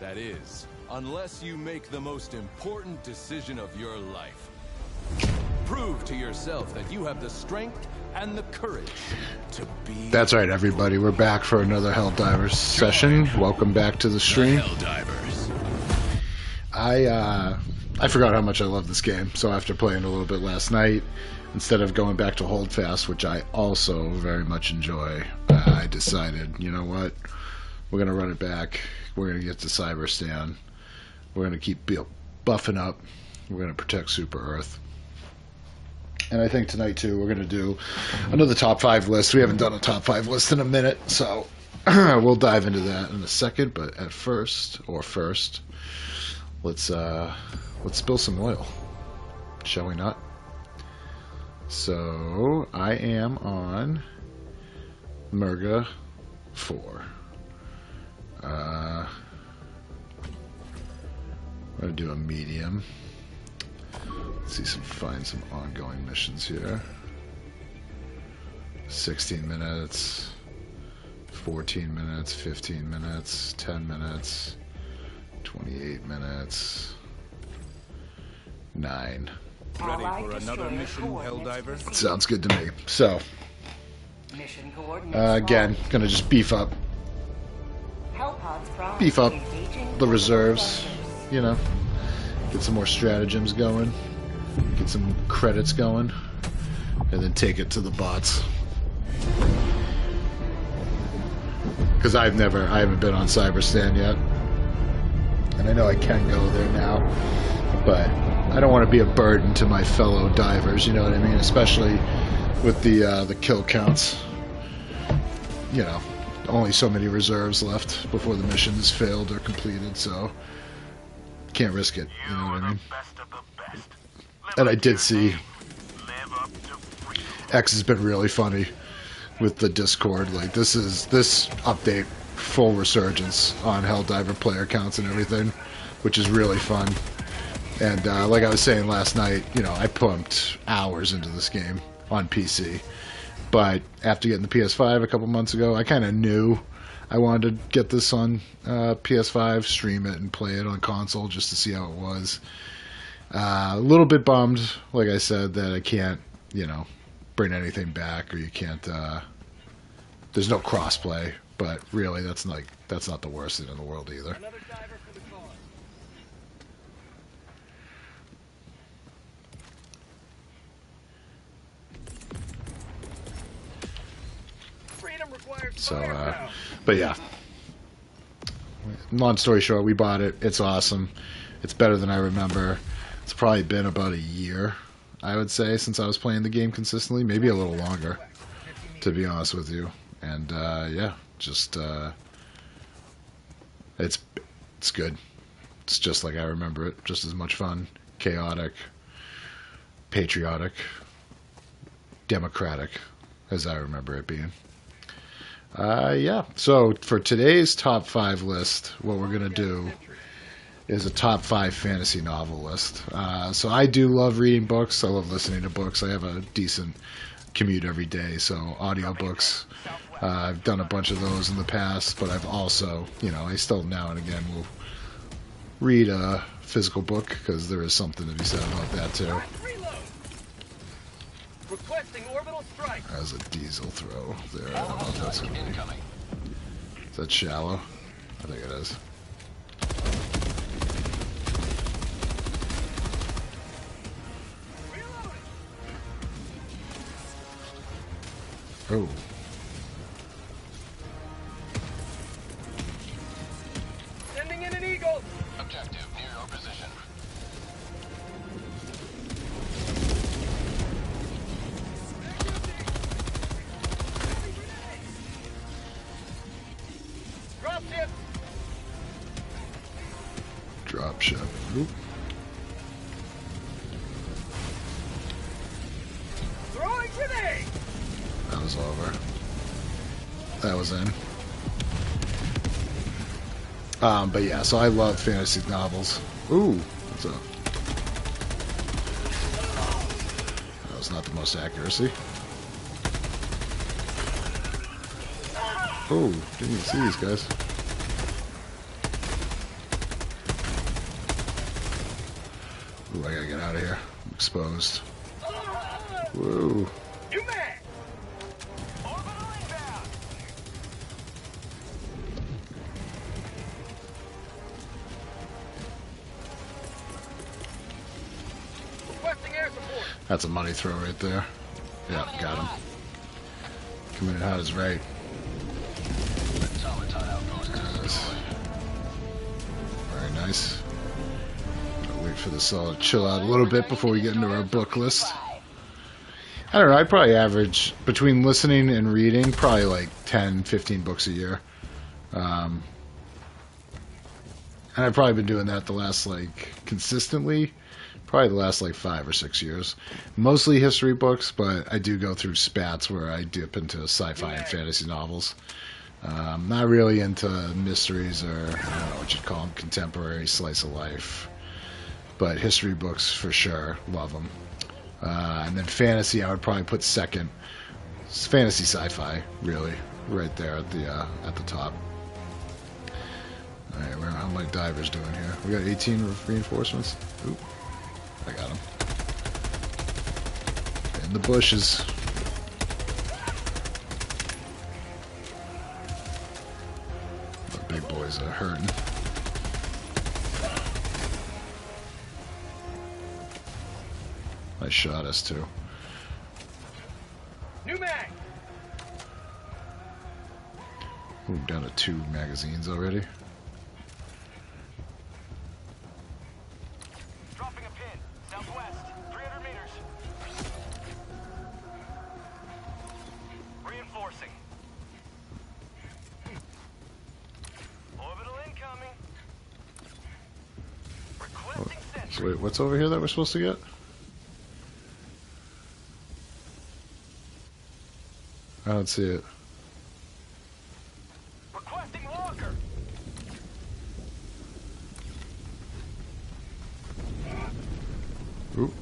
That is, unless you make the most important decision of your life. Prove to yourself that you have the strength and the courage to be... That's right, everybody. We're back for another Helldivers session. Welcome back to the stream. Helldivers. I forgot how much I love this game, so after playing a little bit last night, instead of going back to Holdfast, which I also very much enjoy, I decided, you know what? We're going to run it back. We're going to get to Cyberstan. We're going to keep buffing up. We're going to protect Super Earth. And I think tonight, too, we're going to do another top 5 list. We haven't done a top 5 list in a minute, so we'll dive into that in a second. But at first, let's spill some oil, shall we not? So I am on Merga VI. I'm gonna do a medium. Let's see find some ongoing missions here. 16 minutes, 14 minutes, 15 minutes, 10 minutes, 28 minutes, 9. Ready for another mission, Helldiver? Sounds good to me. So, again, gonna just beef up the reserves, you know, get some more stratagems going, get some credits going, and then take it to the bots. Because I haven't been on Cyberstan yet, and I know I can go there now, but I don't want to be a burden to my fellow divers, you know what I mean? Especially with the kill counts. You know, only so many reserves left before the mission is failed or completed, so can't risk it, you know what I mean? And I did see X has been really funny with the Discord. Like, this update, full resurgence on Helldiver player counts and everything, which is really fun. And like I was saying last night, you know, I pumped hours into this game on PC. But after getting the PS5 a couple months ago, I kind of knew I wanted to get this on PS5, stream it, and play it on console just to see how it was. A little bit bummed, like I said, that I can't, you know, bring anything back, or you can't, there's no crossplay, but really that's not the worst thing in the world either. So, but yeah, long story short, we bought it. It's awesome. It's better than I remember. It's probably been about a year, I would say, since I was playing the game consistently, maybe a little longer, to be honest with you. And yeah, just it's good. It's just like I remember it, just as much fun, chaotic, patriotic, democratic as I remember it being. Yeah, so for today's top 5 list, what we're going to do is a top 5 fantasy novel list. So I do love reading books. I love listening to books. I have a decent commute every day, so audiobooks. I've done a bunch of those in the past, but I've also, you know, I still now and again will read a physical book, because there is something to be said about that too. Requesting orbital strike. As a diesel throw there. I don't know if that's gonna be. Is that shallow? I think it is. Oh. Sending in an eagle. Objective near your position. Dropship. Dropship. Oop. Throwing grenade. That was over. That was in. But yeah, so I love fantasy novels. Ooh, what's up? That was not the most accuracy. Oh, didn't even see these guys. Ooh, I gotta get out of here. I'm exposed. Whoa. You man! Orbital inbound! Requesting air support. That's a money throw right there. Yeah, got him. Coming in hot is right. Very nice. Gotta wait for the solid chill out a little bit before we get into our book list. I don't know, I probably average, between listening and reading, probably like 10, 15 books a year. And I've probably been doing that the last, like, consistently, probably the last, like, 5 or 6 years. Mostly history books, but I do go through spats where I dip into sci-fi and fantasy novels. Not really into mysteries or, I don't know what you'd call them, contemporary slice of life. But history books, for sure, love them. And then fantasy, I would probably put second. It's fantasy sci-fi, really, right there at the top. All right, how my divers doing here? We got 18 reinforcements. Oop, I got them. In the bushes. The big boys are hurting. I shot us too. New mag! Ooh, I'm down to 2 magazines already. Dropping a pin. Southwest. 300 meters. Reinforcing. Orbital incoming. Requesting sentry. So wait, what's over here that we're supposed to get? I don't see it. Requesting walker. Oop.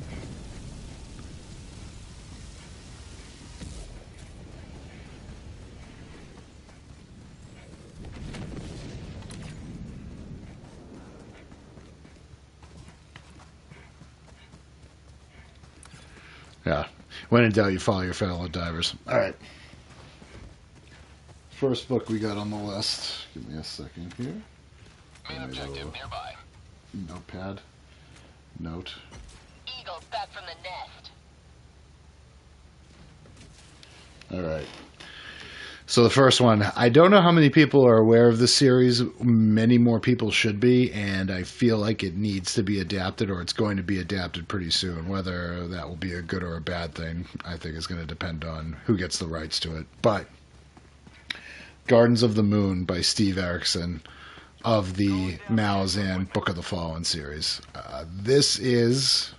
Yeah. When in doubt, you follow your fellow divers. All right. First book we got on the list. Give me a second here. Main objective nearby. Notepad. Note. Eagles back from the nest. All right. So the first one, I don't know how many people are aware of this series. Many more people should be, and I feel like it needs to be adapted, or it's going to be adapted pretty soon. Whether that will be a good or a bad thing, I think is going to depend on who gets the rights to it. But Gardens of the Moon by Steve Erickson of the Malazan Book of the Fallen series. This is...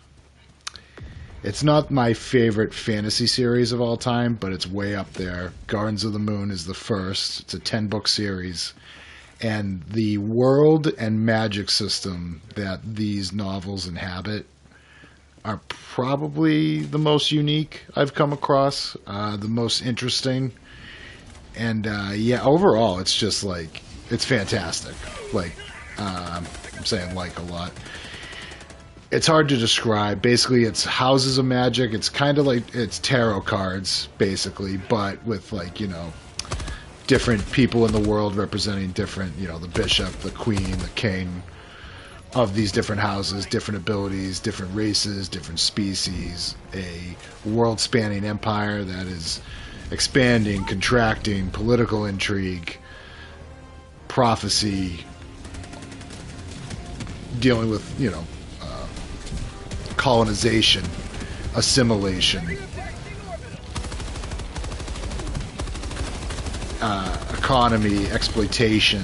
It's not my favorite fantasy series of all time, but it's way up there. Gardens of the Moon is the first. It's a 10-book series. And the world and magic system that these novels inhabit are probably the most unique I've come across, the most interesting. And, yeah, overall, it's just, like, it's fantastic. Like, I'm saying like a lot. It's hard to describe. Basically, it's houses of magic. It's kind of like, it's tarot cards, basically, but with, like, you know, different people in the world representing different, you know, the bishop, the queen, the king of these different houses, different abilities, different races, different species, a world-spanning empire that is expanding, contracting, political intrigue, prophecy, dealing with, you know, colonization, assimilation, economy, exploitation.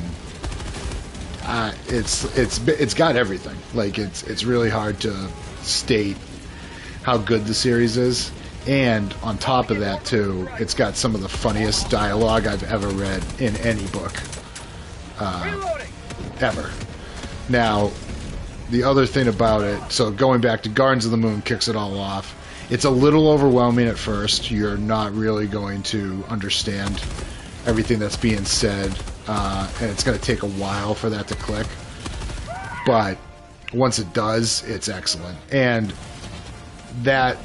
It's got everything. Like, it's really hard to state how good the series is. And on top of that, too, it's got some of the funniest dialogue I've ever read in any book. Ever. Now, the other thing about it, so going back to Gardens of the Moon kicks it all off. It's a little overwhelming at first. You're not really going to understand everything that's being said, and it's going to take a while for that to click. But once it does, it's excellent. And that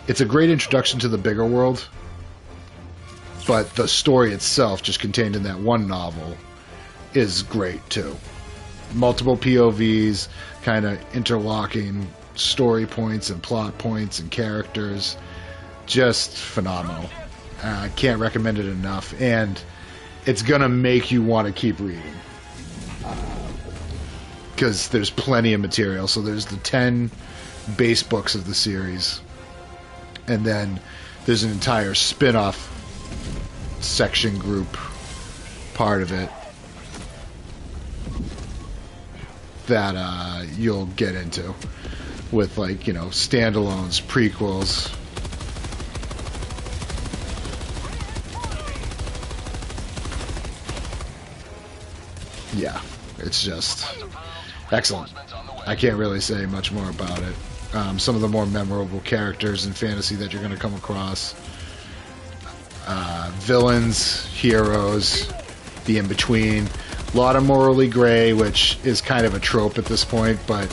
it's a great introduction to the bigger world, but the story itself, just contained in that one novel, is great too. Multiple POVs, kind of interlocking story points and plot points and characters. Just phenomenal. I can't recommend it enough, and it's gonna make you want to keep reading because there's plenty of material. So there's the 10 base books of the series, and then there's an entire spin-off section group part of it that you'll get into with, like, you know, standalones, prequels. Yeah, it's just excellent. I can't really say much more about it. Some of the more memorable characters in fantasy that you're going to come across. Villains, heroes, the in-between. A lot of morally gray, which is kind of a trope at this point, but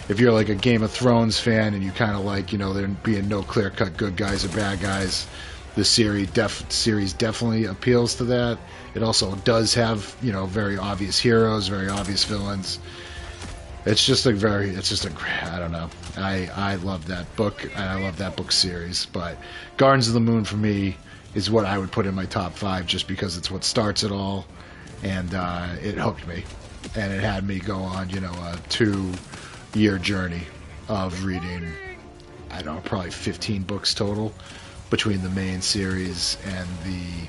if you're like a Game of Thrones fan and you kind of like, you know, there being no clear-cut good guys or bad guys, the series definitely appeals to that. It also does have, you know, very obvious heroes, very obvious villains. It's just a I don't know. I love that book, and I love that book series. But Gardens of the Moon, for me, is what I would put in my top 5, just because it's what starts it all, and it hooked me. And it had me go on, you know, a 2-year journey of reading, I don't know, probably 15 books total, between the main series and the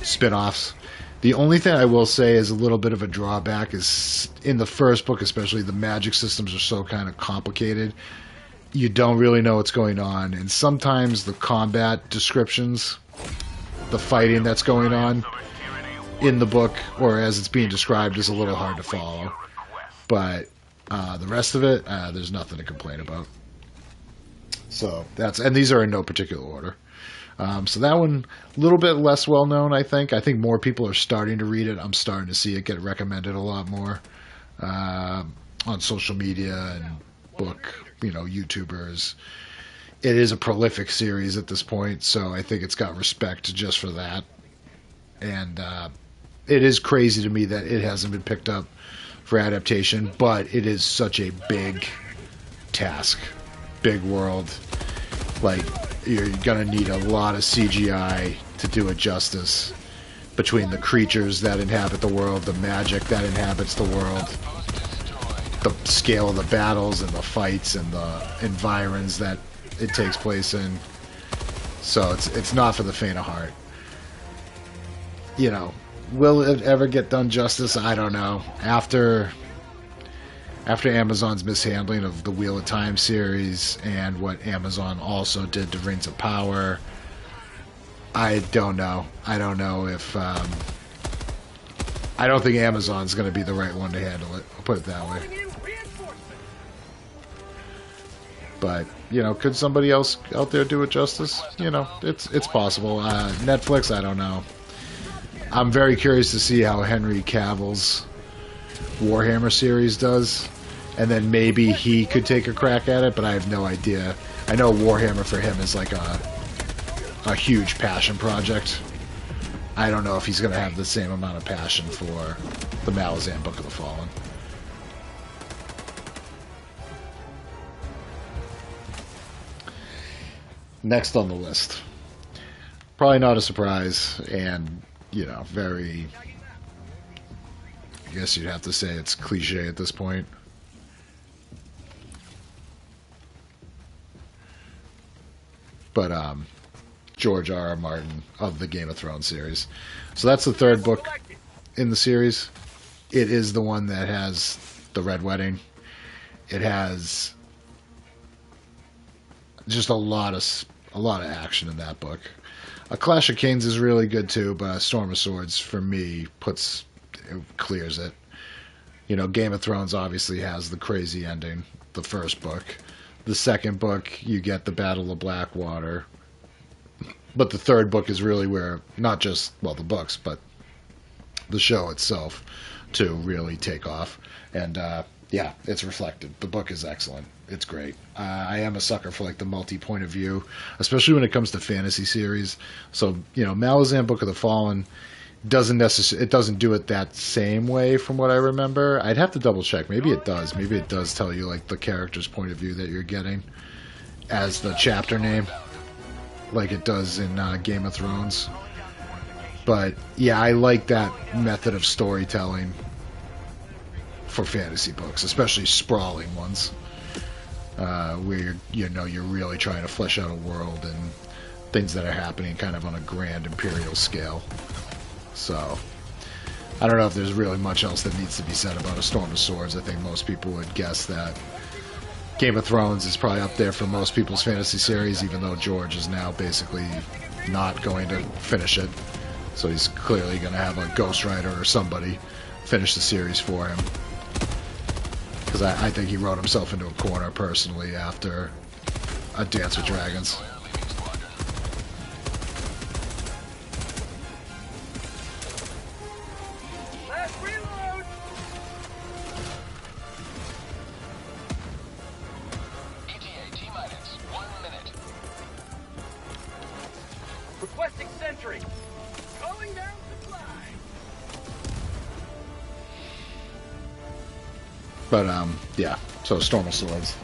spin-offs. The only thing I will say is a little bit of a drawback is in the first book, especially, the magic systems are so kind of complicated. You don't really know what's going on, and sometimes the combat descriptions, the fighting that's going on in the book, or as it's being described, is a little hard to follow. But the rest of it, there's nothing to complain about. So and these are in no particular order. So that one, a little bit less well known, I think. I think more people are starting to read it. I'm starting to see it get recommended a lot more on social media and book, you know, YouTubers. It is a prolific series at this point, so I think it's got respect just for that. And it is crazy to me that it hasn't been picked up for adaptation, but it is such a big task, big world. Like, you're gonna need a lot of CGI to do it justice, between the creatures that inhabit the world, the magic that inhabits the world, the scale of the battles and the fights and the environs that it takes place in. So it's not for the faint of heart. You know, will it ever get done justice? I don't know. After Amazon's mishandling of the Wheel of Time series and what Amazon also did to Rings of Power, I don't know. I don't know if I don't think Amazon's going to be the right one to handle it. I'll put it that way. But, you know, could somebody else out there do it justice? You know, it's possible. Netflix, I don't know. I'm very curious to see how Henry Cavill's Warhammer series does, and then maybe he could take a crack at it, but I have no idea. I know Warhammer for him is like a huge passion project. I don't know if he's going to have the same amount of passion for the Malazan Book of the Fallen. Next on the list, probably not a surprise, and, you know, very, I guess you'd have to say it's cliche at this point. But George R.R. Martin of the Game of Thrones series. So that's the third book in the series. It is the one that has the Red Wedding. It has just a lot of action in that book. A Clash of Kings is really good too, but Storm of Swords for me clears it. You know, Game of Thrones obviously has the crazy ending, the first book. The second book, you get the Battle of Blackwater. But the third book is really where, not just, well, the books, but the show itself to really take off. And yeah, it's reflected. The book is excellent. It's great. I am a sucker for like the multi-point of view, especially when it comes to fantasy series. So, you know, Malazan Book of the Fallen doesn't do it that same way from what I remember. I'd have to double check. Maybe it does. Maybe it does tell you like the character's point of view that you're getting as the chapter name, like it does in Game of Thrones. But yeah, I like that method of storytelling for fantasy books, especially sprawling ones, where you're really trying to flesh out a world and things that are happening kind of on a grand imperial scale. So I don't know if there's really much else that needs to be said about A Storm of Swords. I think most people would guess that Game of Thrones is probably up there for most people's fantasy series, even though George is now basically not going to finish it. So he's clearly going to have a ghostwriter or somebody finish the series for him. Because I think he wrote himself into a corner personally after A Dance with Dragons. Last reload! ETA T-minus 1 minute. Requesting sentry. Calling down supply. But, yeah, so Storm of Swords.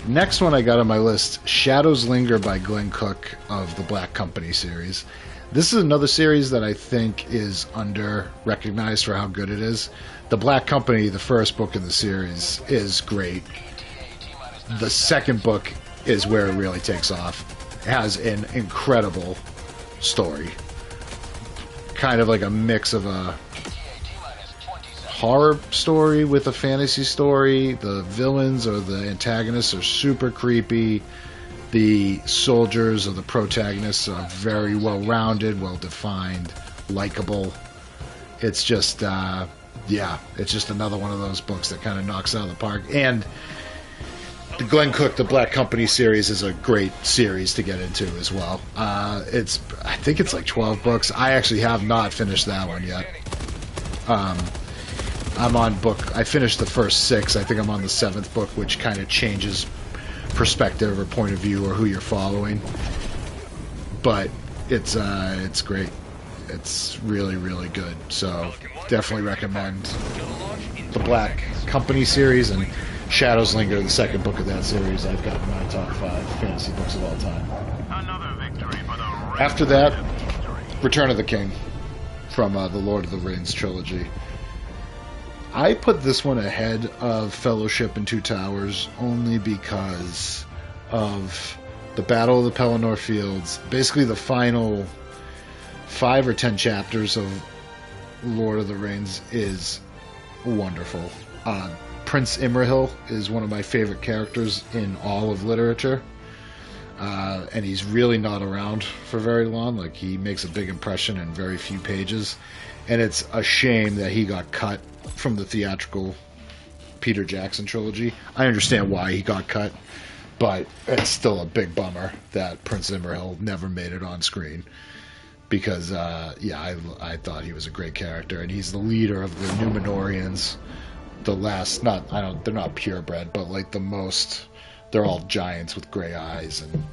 Next one I got on my list, Shadows Linger by Glenn Cook of the Black Company series. This is another series that I think is under-recognized for how good it is. The Black Company, the first book in the series, is great. The second book is where it really takes off. It has an incredible story. Kind of like a mix of a horror story with a fantasy story. The villains or the antagonists are super creepy. The soldiers or the protagonists are very well-rounded, well-defined, likable. It's just, yeah, it's just another one of those books that kind of knocks it out of the park. And the Glenn Cook, the Black Company series is a great series to get into as well. I think it's like 12 books. I actually have not finished that one yet. I finished the first 6. I think I'm on the 7th book, which kind of changes perspective or point of view or who you're following. But it's great. It's really, really good. So definitely recommend the Black Company series, and Shadows Linger, the second book of that series, I've got in my top 5 fantasy books of all time. Another victory for the After that, Return of the King from the Lord of the Rings trilogy. I put this one ahead of Fellowship and Two Towers only because of the Battle of the Pelennor Fields. Basically, the final 5 or 10 chapters of Lord of the Rings is wonderful. Prince Imrahil is one of my favorite characters in all of literature. And he's really not around for very long. Like, he makes a big impression in very few pages. And it's a shame that he got cut from the theatrical Peter Jackson trilogy. I understand why he got cut, but it's still a big bummer that Prince Imrahil never made it on screen. Because, yeah, I thought he was a great character. And he's the leader of the Númenóreans. The last, they're not purebred, but like the most, they're all giants with gray eyes, and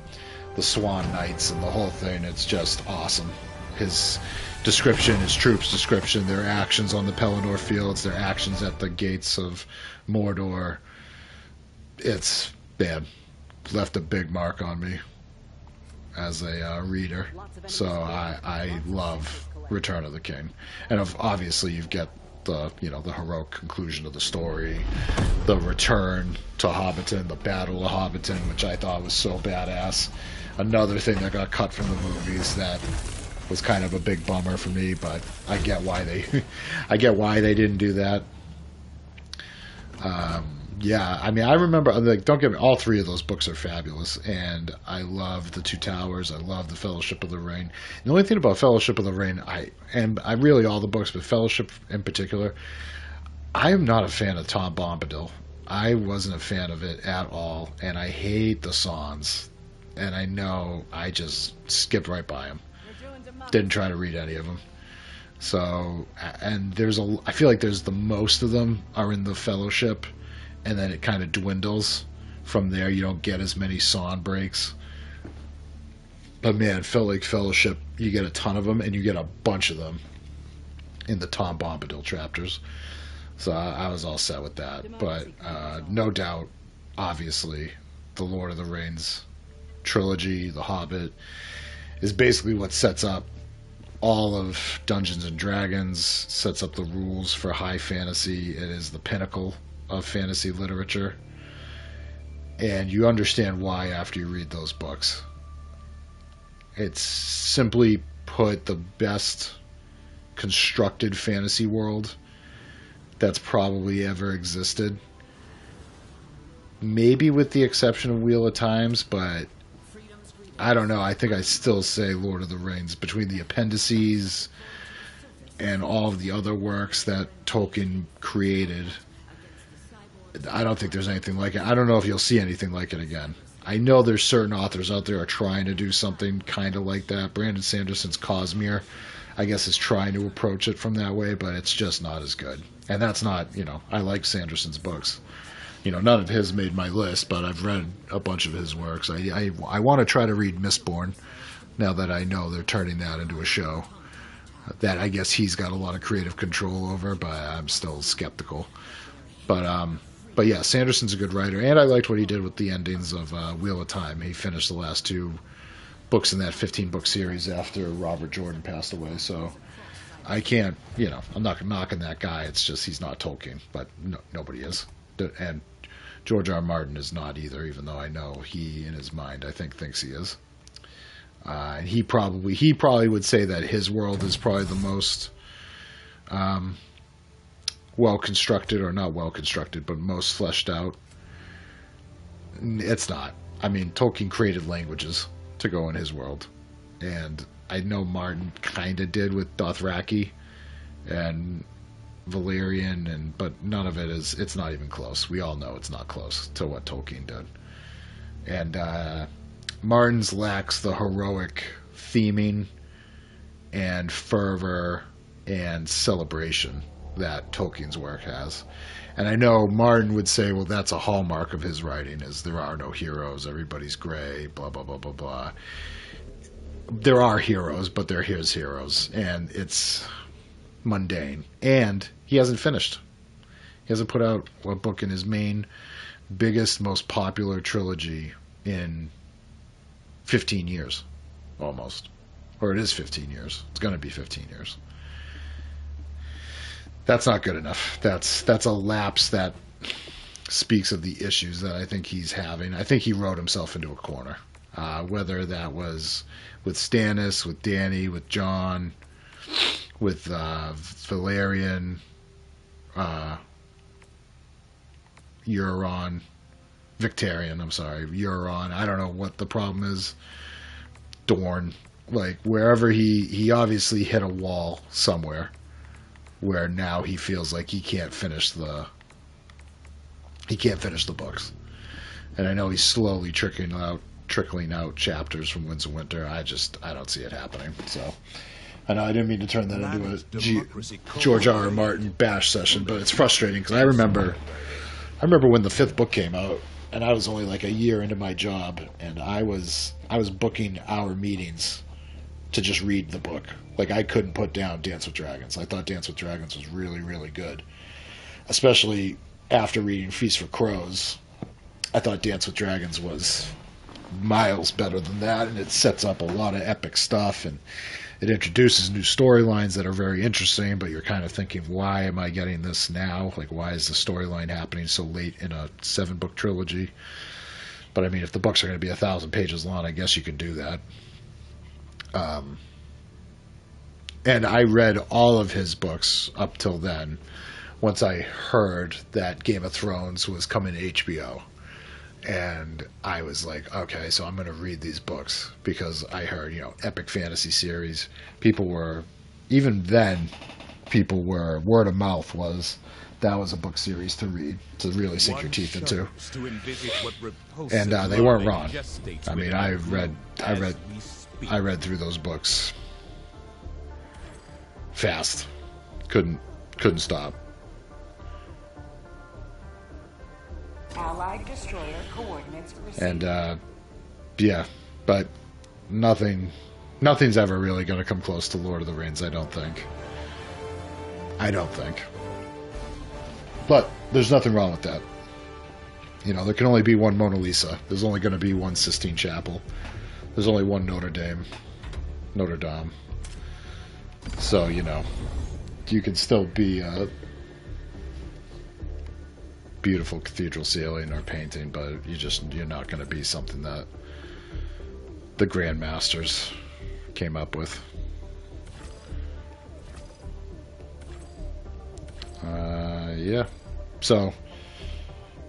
the Swan Knights and the whole thing. It's just awesome. His description, his troops' description, their actions on the Pelennor Fields, their actions at the gates of Mordor. It's, man, left a big mark on me as a reader. So I love Return of the King. And obviously you get the heroic conclusion of the story, the return to Hobbiton, the Battle of Hobbiton, which I thought was so badass. Another thing that got cut from the movies that was kind of a big bummer for me, but I get why they didn't do that. Yeah, I mean, I remember, like, don't get me, all 3 of those books are fabulous, and I love the Two Towers, I love the Fellowship of the Ring. The only thing about Fellowship of the Ring, I really all the books, but Fellowship in particular, I am not a fan of Tom Bombadil. I wasn't a fan of it at all, and I hate the songs, and I know I just skipped right by them. Didn't try to read any of them. So, and I feel like there's the most of them are in the Fellowship, and then it kind of dwindles from there. You don't get as many Son breaks. But man, it felt like Fellowship, you get a ton of them, and you get a bunch of them in the Tom Bombadil chapters. So I was all set with that. But no doubt, obviously, the Lord of the Rings trilogy, The Hobbit, is basically what sets up all of Dungeons and Dragons, sets up the rules for high fantasy. It is the pinnacle of fantasy literature. And you understand why after you read those books. It's simply put the best constructed fantasy world that's probably ever existed. Maybe with the exception of Wheel of Times, but I don't know. I think I still say Lord of the Rings. Between the appendices and all of the other works that Tolkien created, I don't think there's anything like it. I don't know if you'll see anything like it again. I know there's certain authors out there are trying to do something kind of like that. Brandon Sanderson's Cosmere, I guess, is trying to approach it from that way, but it's just not as good. And that's not, I like Sanderson's books. None of his made my list, but I've read a bunch of his works. I want to try to read Mistborn now that I know they're turning that into a show. That I guess he's got a lot of creative control over, but I'm still skeptical. But yeah, Sanderson's a good writer, and I liked what he did with the endings of Wheel of Time. He finished the last 2 books in that 15-book series after Robert Jordan passed away, so I can't, I'm not knocking that guy. It's just he's not Tolkien, but nobody is. And George R. R. Martin is not either, even though I know he, in his mind, I think thinks he is. And he probably would say that his world is probably the most well-constructed, or not well-constructed, but most fleshed out. It's not. I mean, Tolkien created languages to go in his world. And I know Martin kind of did with Dothraki and Valyrian, but none of it is, it's not even close. We all know it's not close to what Tolkien did. And Martin's lacks the heroic theming and fervor and celebration that Tolkien's work has. And I know Martin would say, well, that's a hallmark of his writing, is there are no heroes, everybody's gray, blah, blah, blah, blah, blah. There are heroes, but they're his heroes, and it's mundane. And he hasn't finished. He hasn't put out a book in his main, biggest, most popular trilogy in 15 years, almost. Or it is 15 years. It's going to be 15 years. That's not good enough. That's a lapse that speaks of the issues that I think he's having. I think he wrote himself into a corner. Whether that was with Stannis, with Dany, with Jon, with Valerian, Euron, Euron. I don't know what the problem is. Dorne. Like, wherever he obviously hit a wall somewhere, where now he feels like he can't finish the books. And I know he's slowly trickling out chapters from Winds of Winter. I don't see it happening. So I know I didn't mean to turn that into a George R. R. Martin bash session, but it's frustrating because I remember when the 5th book came out, and I was only like a year into my job, and I was booking our meetings to just read the book. Like, I couldn't put down Dance with Dragons. I thought Dance with Dragons was really, really good. Especially after reading Feast for Crows. I thought Dance with Dragons was miles better than that, and it sets up a lot of epic stuff, and it introduces new storylines that are very interesting, but you're kind of thinking, why am I getting this now? Like, why is the storyline happening so late in a 7-book trilogy? But I mean, if the books are going to be 1,000 pages long, I guess you can do that. And I read all of his books up till then, once I heard that Game of Thrones was coming to HBO. And I was like, okay, so I'm going to read these books, because I heard, epic fantasy series. Even then, word of mouth was, that was a book series to read, to really sink your teeth into. And they weren't wrong. I mean, I read through those books fast. Couldn't stop. Allied destroyer coordinates received. And yeah, but nothing's ever really going to come close to Lord of the Rings, I don't think. But there's nothing wrong with that. You know, there can only be one Mona Lisa. There's only going to be one Sistine Chapel. There's only one Notre Dame. So, you know, you can still be a beautiful cathedral ceiling or painting, but you're not going to be something that the Grandmasters came up with. Yeah. So,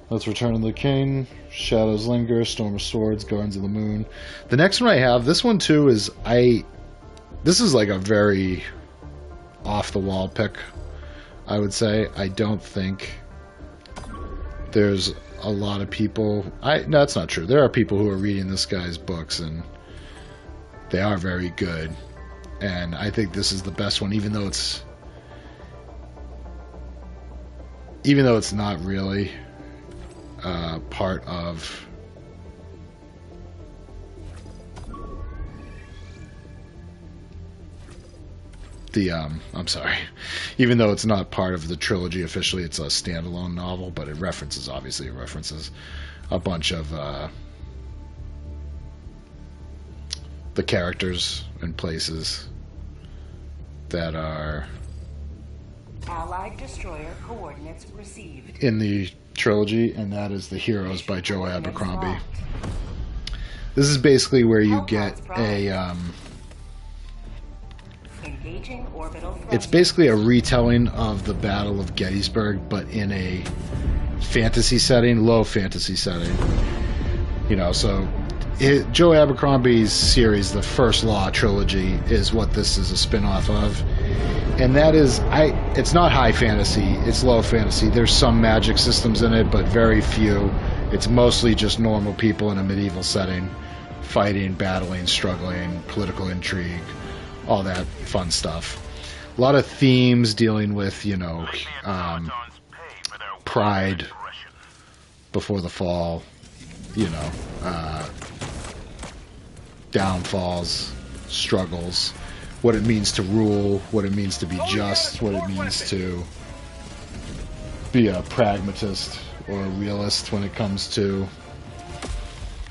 let's Return of the King, Shadows Linger, Storm of Swords, Guardians of the Moon. The next one I have, this one too is, this is like a very off-the-wall pick, I would say. I don't think there's a lot of people... No, that's not true. There are people who are reading this guy's books, and they are very good. And I think this is the best one, even though it's not really part of the I'm sorry, even though it's not part of the trilogy officially, it's a standalone novel, but it references a bunch of the characters and places that are Allied destroyer coordinates received. in the trilogy, and that is The Heroes by Joe Abercrombie. This is basically where you get a Engaging orbital it's basically a retelling of the Battle of Gettysburg, but in a fantasy setting, low fantasy setting. You know, so Joe Abercrombie's series, the First Law trilogy, is what this is a spin-off of. And that is, it's not high fantasy, it's low fantasy. There's some magic systems in it, but very few. It's mostly just normal people in a medieval setting, fighting, battling, struggling, political intrigue, all that fun stuff. A lot of themes dealing with, you know, pride before the fall, you know, downfalls, struggles, what it means to rule, what it means to be just, what it means to be a pragmatist or a realist when it comes to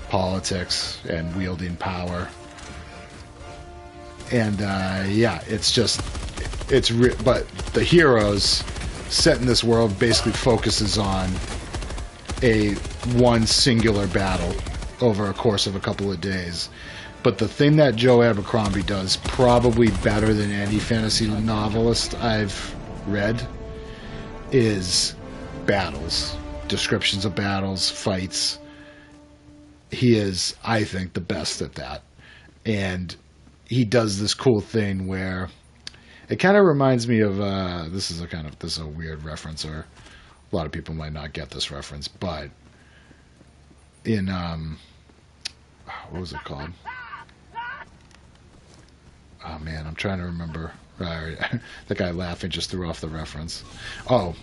politics and wielding power. And yeah, but the Heroes set in this world basically focuses on one singular battle over a course of a couple of days. But the thing that Joe Abercrombie does probably better than any fantasy novelist I've read is battles, descriptions of battles, fights. He is, I think, the best at that. And he does this cool thing where it kind of reminds me of this is a weird reference, or a lot of people might not get this reference, but in what was it called? Oh man, I'm trying to remember. The guy laughing just threw off the reference. Oh,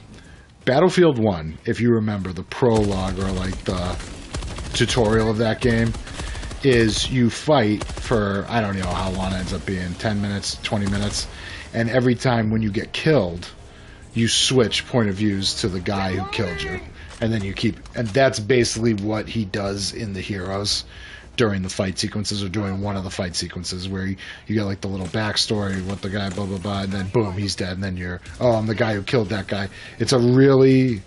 Battlefield 1, if you remember the prologue or like the tutorial of that game, is you fight for, I don't know how long it ends up being, 10 minutes, 20 minutes, and every time when you get killed, you switch point of views to the guy who killed you. And then and that's basically what he does in the Heroes during the fight sequences, or during one of the fight sequences, where you get like the little backstory, what the guy, blah, blah, blah, and then boom, he's dead, and then I'm the guy who killed that guy. It's a really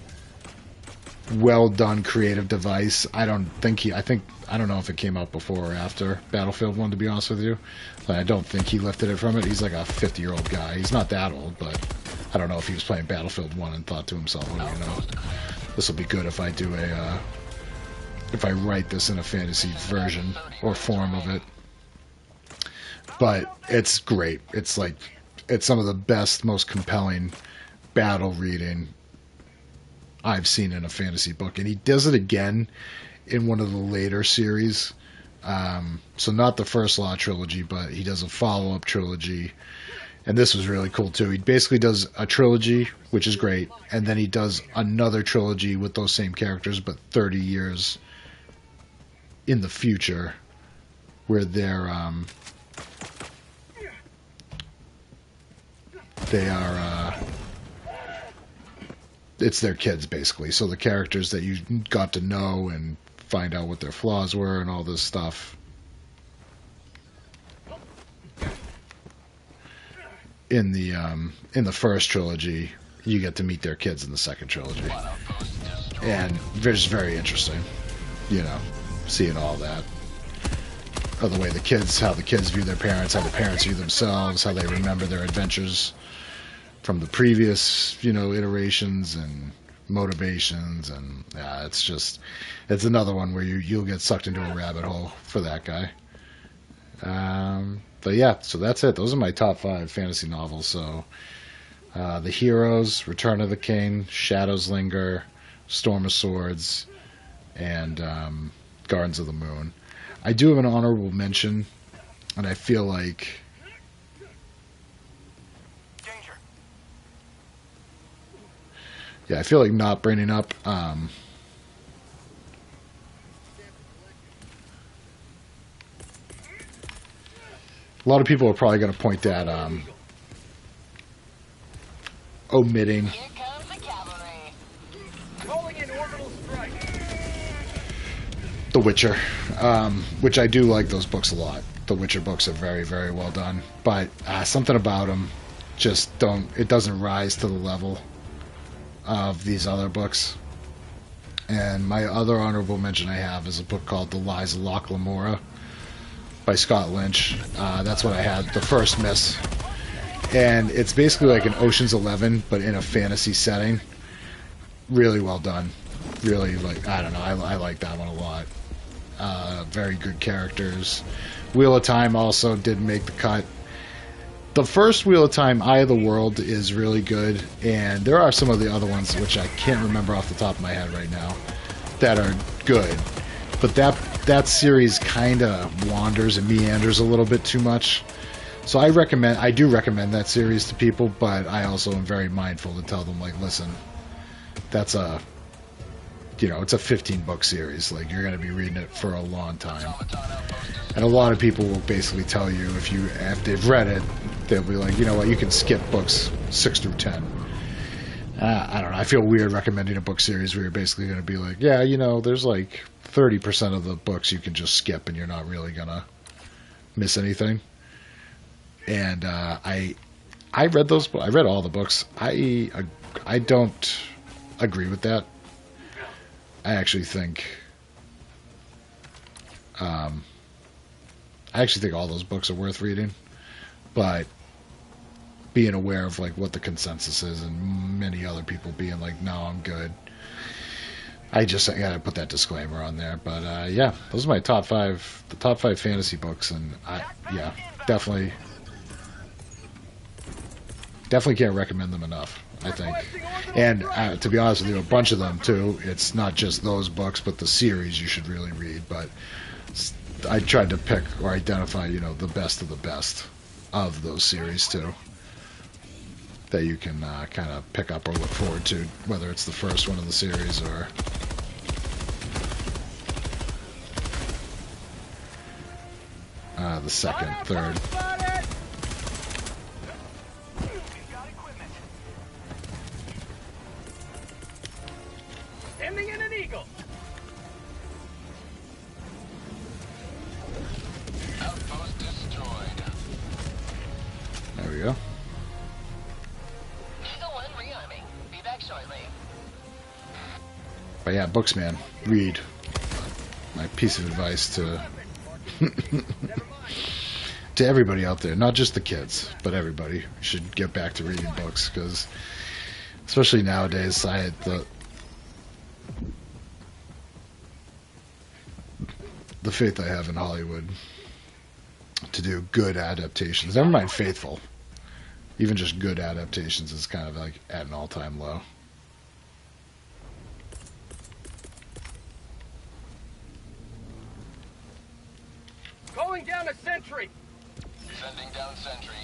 well done creative device. I don't know if it came out before or after Battlefield 1, to be honest with you. But I don't think he lifted it from it. He's like a 50-year-old guy. He's not that old, but I don't know if he was playing Battlefield 1 and thought to himself, well, you know, this will be good if I do if I write this in a fantasy version or form of it. But it's great. It's some of the best, most compelling battle reading I've seen in a fantasy book. And he does it again in one of the later series. So not the First Law trilogy, but he does a follow-up trilogy And this was really cool too. He basically does a trilogy, which is great, and then he does another trilogy with those same characters, but 30 years in the future, where they are it's their kids basically. So the characters that you got to know and find out what their flaws were and all this stuff. In the first trilogy, you get to meet their kids in the second trilogy, and it's just very interesting, you know, seeing all that, of the way how the kids view their parents, how the parents view themselves, how they remember their adventures from the previous, you know, iterations and motivations, and yeah, it's another one where you'll get sucked into a rabbit hole for that guy. But yeah, so that's it. Those are my top 5 fantasy novels. So, The Heroes, Return of the King, Shadows Linger, Storm of Swords, and Gardens of the Moon. I do have an honorable mention, and I feel like not bringing up a lot of people are probably going to point at omitting Here comes the cavalry. Calling in orbital strike. The Witcher, which I do like those books a lot. The Witcher books are very, very well done, but something about them just it doesn't rise to the level of these other books. And my other honorable mention I have is a book called The Lies of Loch Lamora by Scott Lynch. That's what I had, the first miss. And it's basically like an Ocean's 11, but in a fantasy setting. Really well done. Really, like, I don't know, I like that one a lot. Very good characters. Wheel of Time also did make the cut. The first Wheel of Time, Eye of the World, is really good, and there are some of the other ones which I can't remember off the top of my head right now that are good. But that series kind of wanders and meanders a little bit too much. So I do recommend that series to people, but I also am very mindful to tell them, like, listen, it's a 15-book series. Like, you're going to be reading it for a long time. And a lot of people will basically tell you, if they've read it, they'll be like, you know what, you can skip books 6 through 10. I don't know. I feel weird recommending a book series where you're basically going to be like, yeah, you know, there's like 30% of the books you can just skip and you're not really going to miss anything. And I read those. I read all the books. I don't agree with that. I actually think all those books are worth reading, but being aware of like what the consensus is and many other people being like, no, I'm good. I gotta put that disclaimer on there. But yeah, those are my top 5, the top 5 fantasy books, and definitely can't recommend them enough, I think. And to be honest with you, a bunch of them too. It's not just those books, but the series you should really read. But I tried to pick or identify, you know, the best of the best of those series too, that you can kind of pick up or look forward to, whether it's the first one in the series or the second, third. Sending in an eagle. Outpost destroyed. There we go. Eagle 1 rearming. Be back shortly. But yeah, books, man, read. My piece of advice to to everybody out there, not just the kids, but everybody should get back to reading books, because especially nowadays, the faith I have in Hollywood to do good adaptations. Never mind faithful. Even just good adaptations is kind of like at an all-time low. Calling down a sentry. Sending down sentry.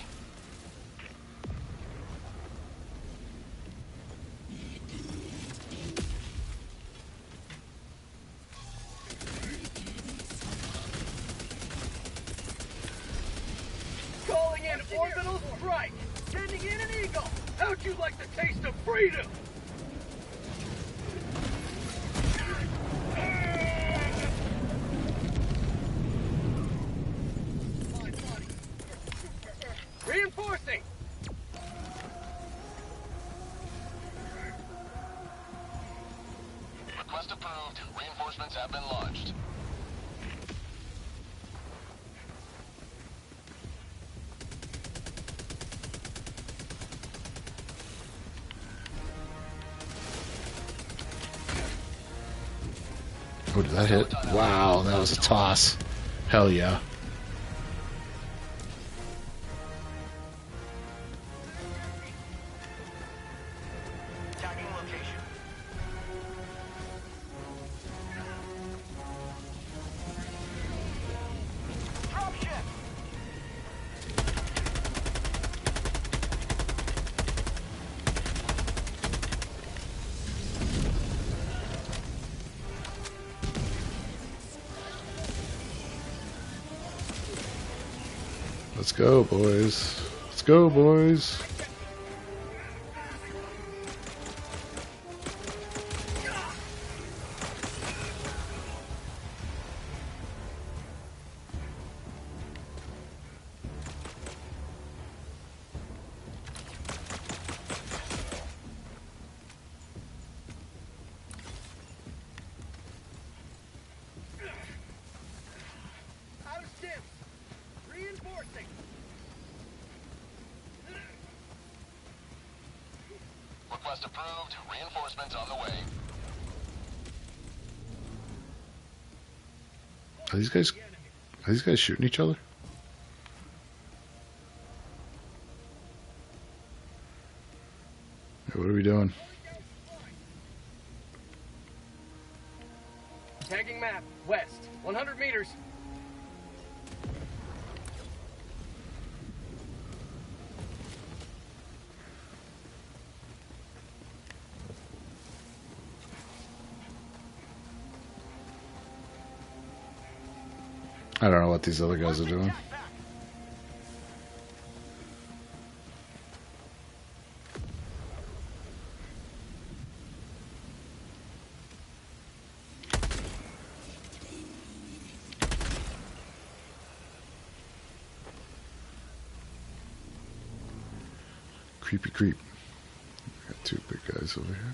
How'd you like the taste of freedom? Reinforcing! Request approved. Reinforcements have been launched. Oh, did that hit? Wow, that was a toss. Hell yeah. Tagging location. Dropship! Let's go, boys. Let's go, boys. Out of stim. Reinforcing. Request approved. Reinforcements on the way. Are these guys shooting each other? Hey, what are we doing? Tagging map. West. 100 meters. I don't know what these other guys are doing. Creepy creep. Got two big guys over here.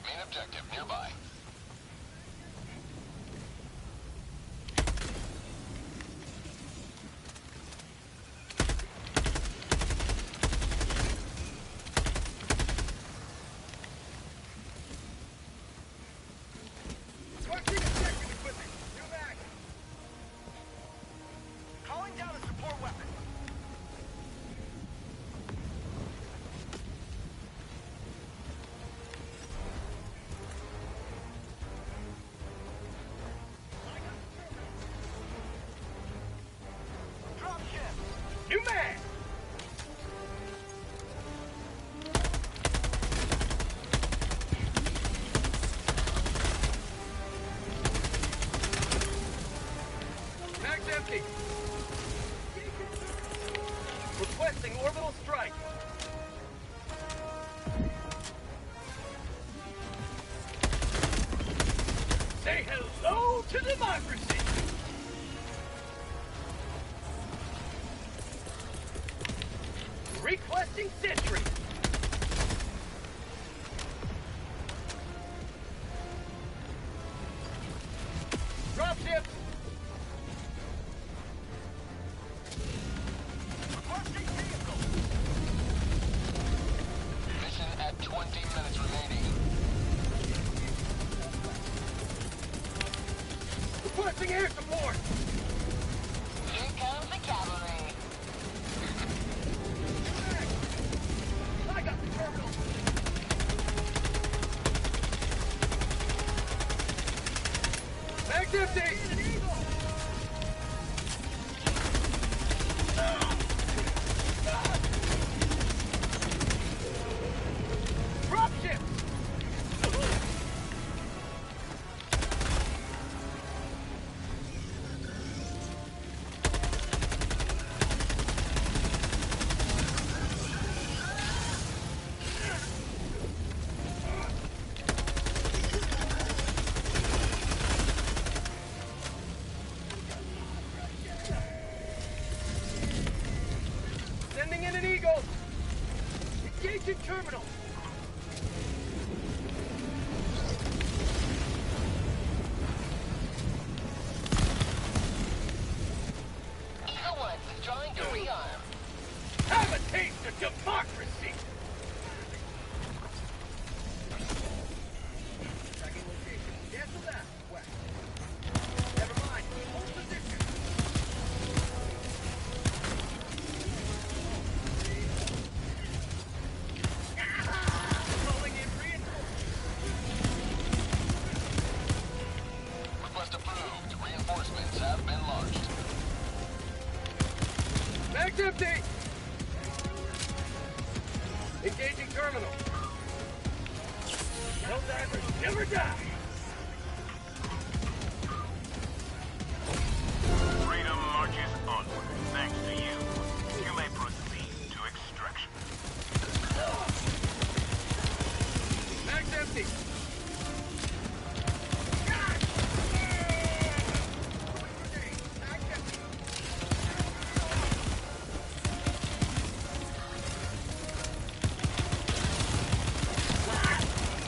Main objective nearby. Marking objective equipment. New back. Calling down a support weapon. Dropship. New mag. Mag's empty. Requesting orbital strike. Say hello to democracy. Requesting sentry. Dropship. Requesting vehicle. Mission at 20 minutes remaining. Requesting air support. Here comes the cavalry. Engaging terminal. Eagle 1 withdrawing to rearm. Have a taste of democracy. Tracking location. Cancel that. West. Never mind. Hold position. Rolling in reinforcements. Request approved. Reinforcements have been launched. Mag's empty. Engaging terminal. Helldivers never die. Freedom marches onward. Thanks to you. You may proceed to extraction. Mag's empty.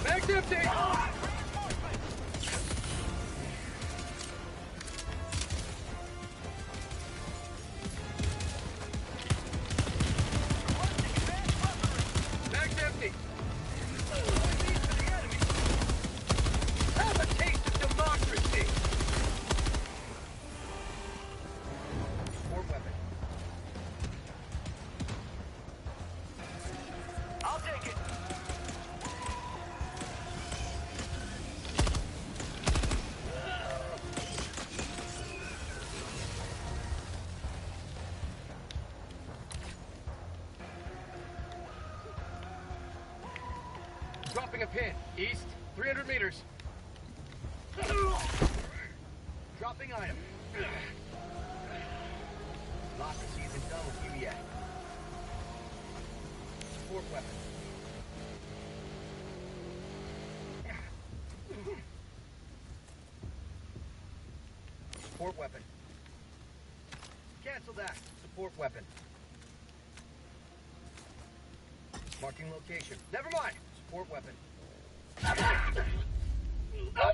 Mag's empty. Mag's empty. Have a taste of democracy. More weapon. I'll take it. Dropping a pin. East, 300 meters. Dropping item. Lock isn't done with you yet. Support weapon. Support weapon. Cancel that. Support weapon. Marking location. Never mind. Support weapon. I'm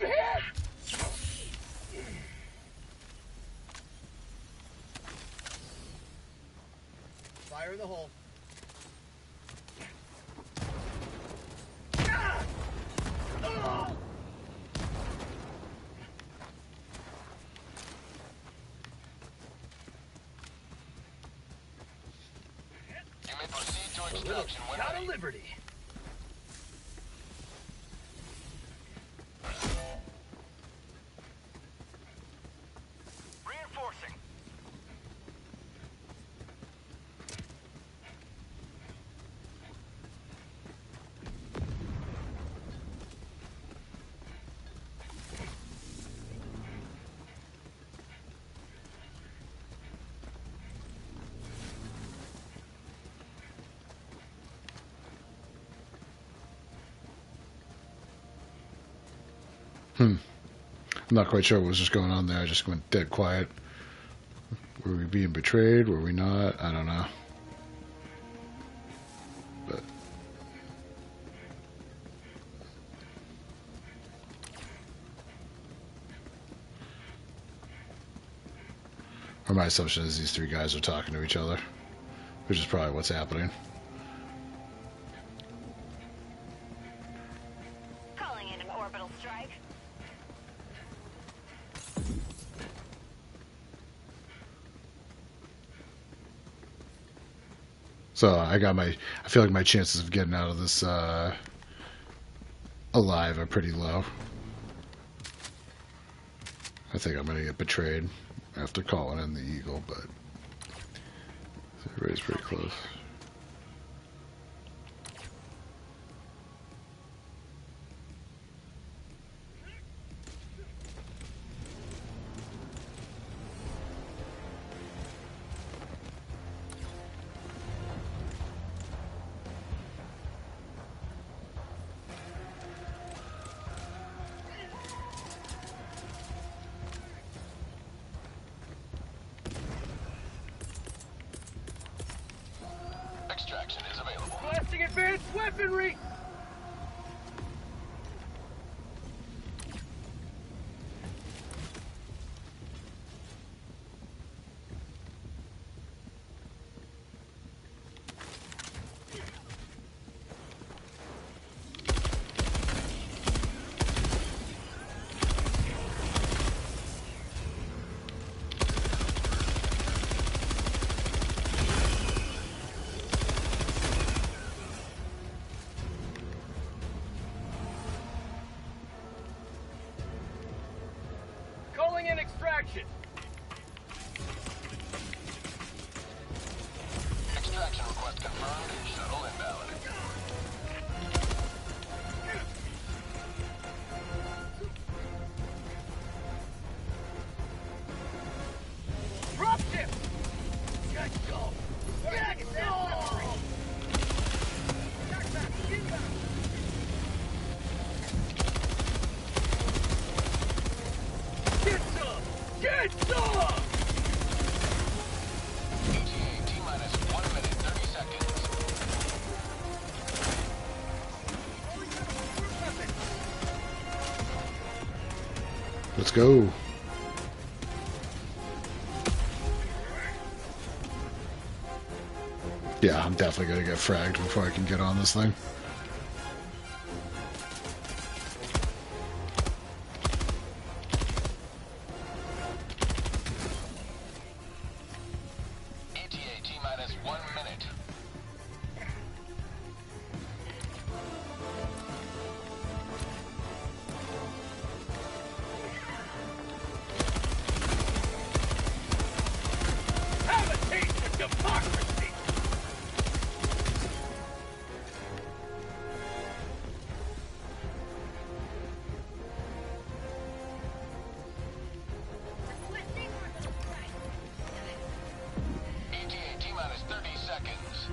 hit! Fire in the hole. You may proceed to Little extraction when shot ready. of liberty. Reinforcing. I'm not quite sure what was just going on there. I just went dead quiet. Were we being betrayed? Were we not? I don't know. But or my assumption is these three guys are talking to each other, which is probably what's happening. Calling in an orbital strike. So I feel like my chances of getting out of this alive are pretty low. I think I'm gonna get betrayed after calling in the Eagle, but everybody's pretty close. weaponry! Calling in extraction. Extraction request confirmed. Shuttle inbound. Dropship! Good go! Good go! Get some! Get some! ETA T-minus 1 minute 30 seconds. Let's go. Yeah, I'm definitely gonna get fragged before I can get on this thing. ETA T-minus 1 minute. Have a taste of democracy! ETA T-minus 30 seconds.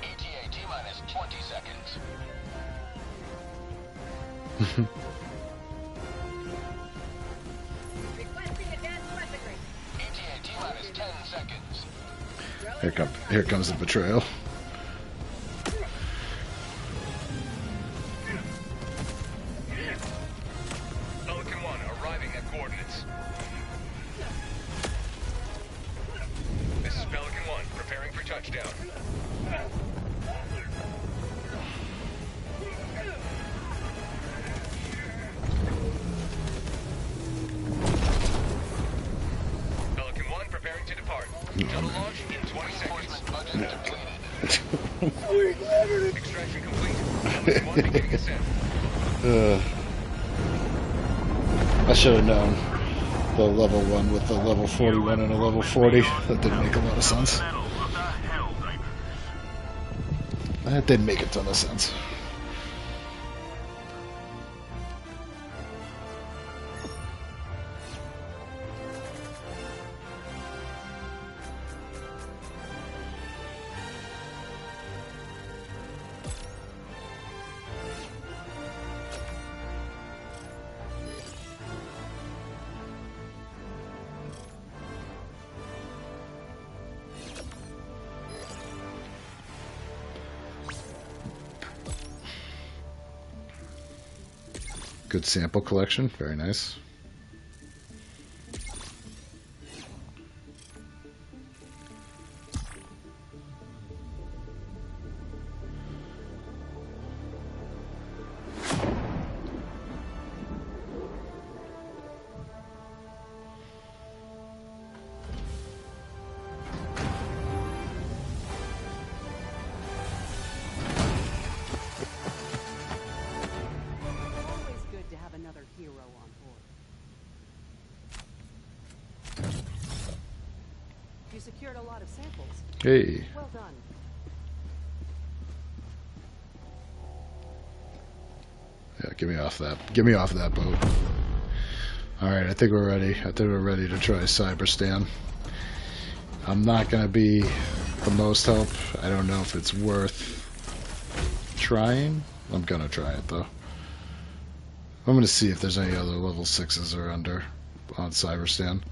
ETA T-minus 20 seconds. ETA T-minus 10 seconds. Here comes the betrayal. Pelican 1 arriving at coordinates. This is Pelican 1 preparing for touchdown. Pelican 1 preparing to depart. Shuttle launch in 20 seconds. Budget depleted. Extraction complete. Pelican 1 beginning ascent. I should have known the level 1 with the level 41 and a level 40. That didn't make a lot of sense. Medal of the Helldivers. That didn't make a ton of sense. Good sample collection, very nice. Always good to have another hero on board. You secured a lot of samples. Hey. Well done. Yeah, get me off that. Get me off that boat. Alright, I think we're ready. I think we're ready to try Cyberstan. I'm not going to be the most help. I don't know if it's worth trying. I'm going to try it, though. I'm going to see if there's any other level 6s or under on Cyberstan.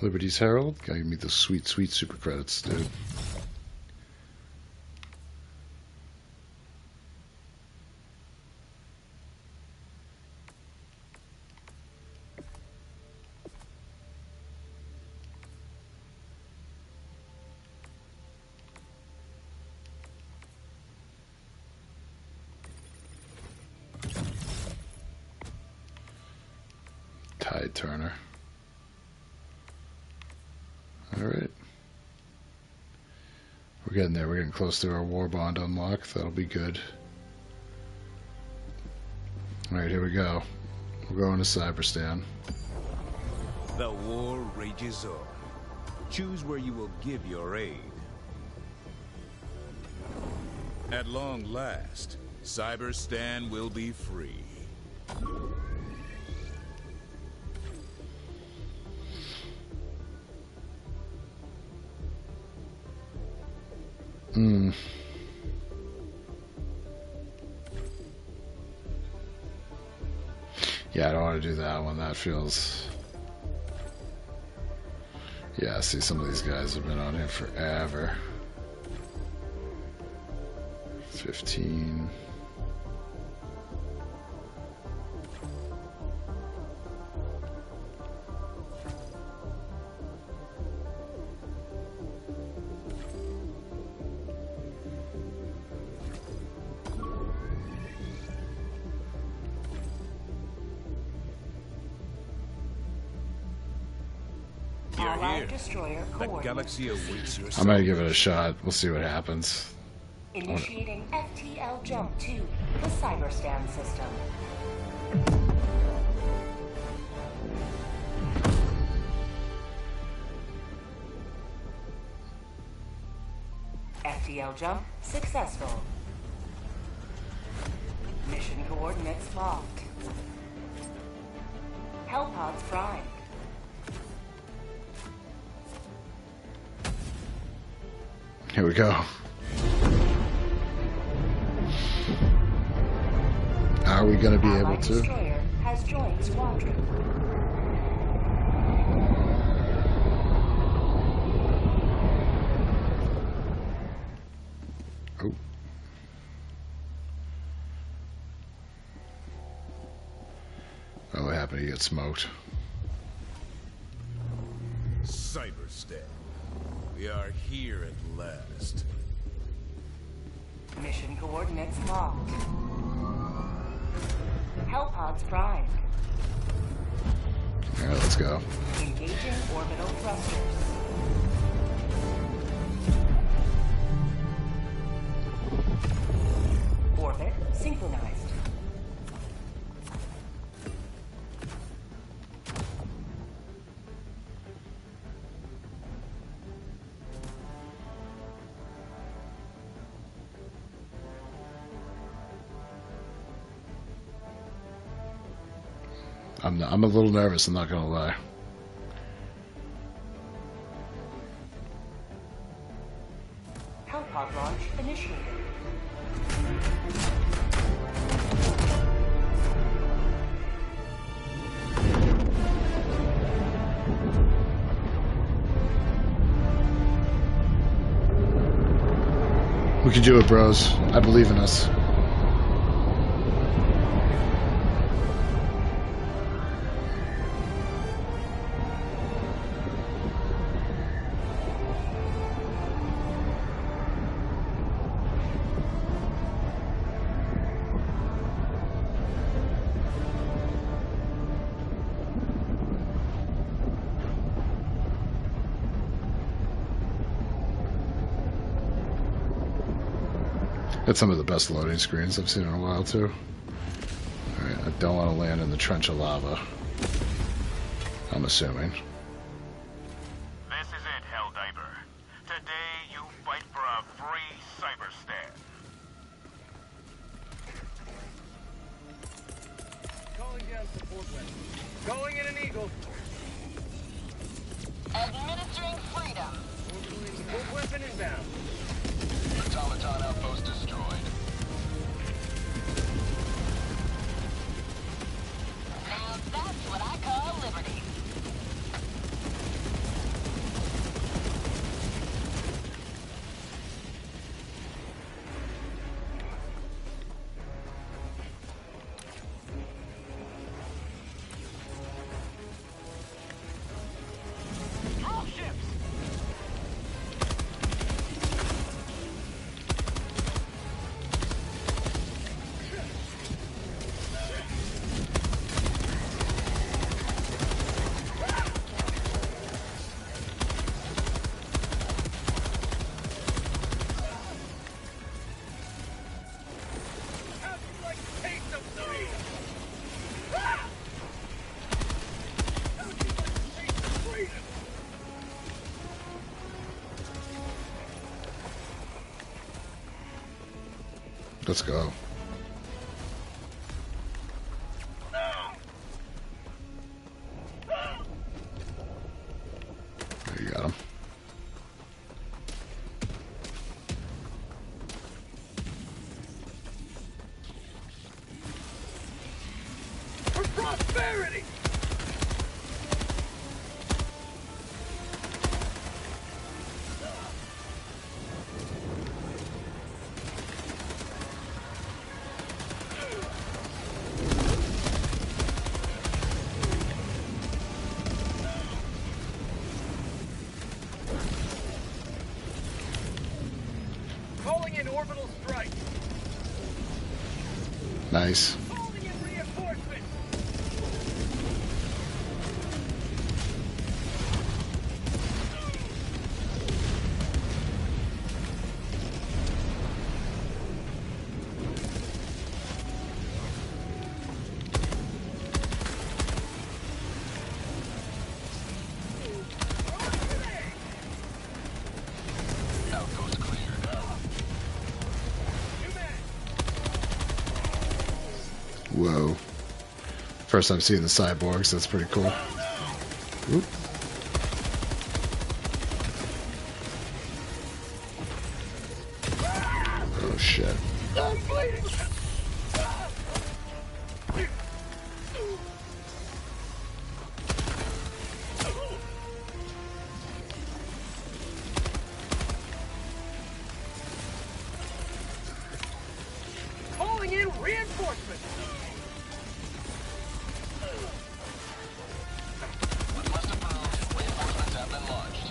Liberty's Herald. Gotta give me the sweet, sweet super credits, dude. Tide Turner. Alright. We're getting there. We're getting close to our war bond unlock. That'll be good. Alright, here we go. We're going to Cyberstan. The war rages on. Choose where you will give your aid. At long last, Cyberstan will be free. Yeah, I don't want to do that one. That feels... Yeah, see, some of these guys have been on here forever. 15... Allied destroyer The coordinates. galaxy awaits your I'm gonna give it a shot. We'll see what happens. Initiating FTL jump to the Cyberstan system. FTL jump successful. Mission coordinates locked. Hellpods primed. Here we go. Are we going to be able Allied to? destroyer has joined squadron. Oh. Oh, what happened? He got smoked. Cyberstan. We are here at last. Mission coordinates locked. Hellpods primed. Alright, let's go. Engaging orbital thrusters. Orbit synchronized. I'm a little nervous, I'm not gonna lie. Hellpod launch initiated. We can do it, bros. I believe in us. Got some of the best loading screens I've seen in a while, too. Alright, I don't want to land in the trench of lava. I'm assuming. This is it, Helldiver. Today you fight for a free Cyberstan. Calling down support weapons. Going in an eagle. Administering freedom. Orbiting support weapon inbound. Automaton outpost destroyed. Now that's what I call liberty. Let's go. There you got him. For prosperity! Calling in orbital strike. Nice. Calling in reinforcements. Outpost cleared. New man. Whoa. First time seeing the cyborgs. That's pretty cool. Oop. Oh shit. I'm bleeding. Calling in reinforcements. Request approved. Reinforcements have been launched.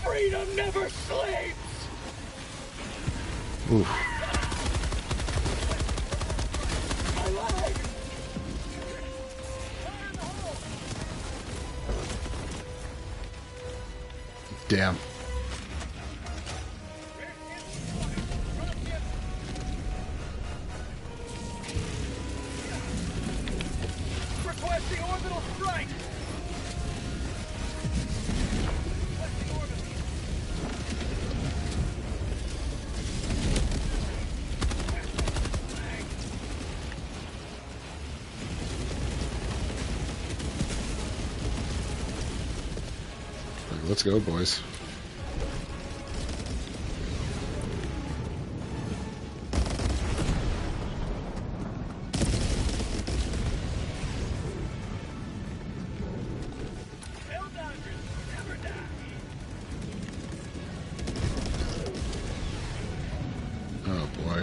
Freedom never sleeps. Oof. My leg. Damn. Requesting orbital strike. Requesting orbital. Let's go, boys. Helldivers never die. Oh boy.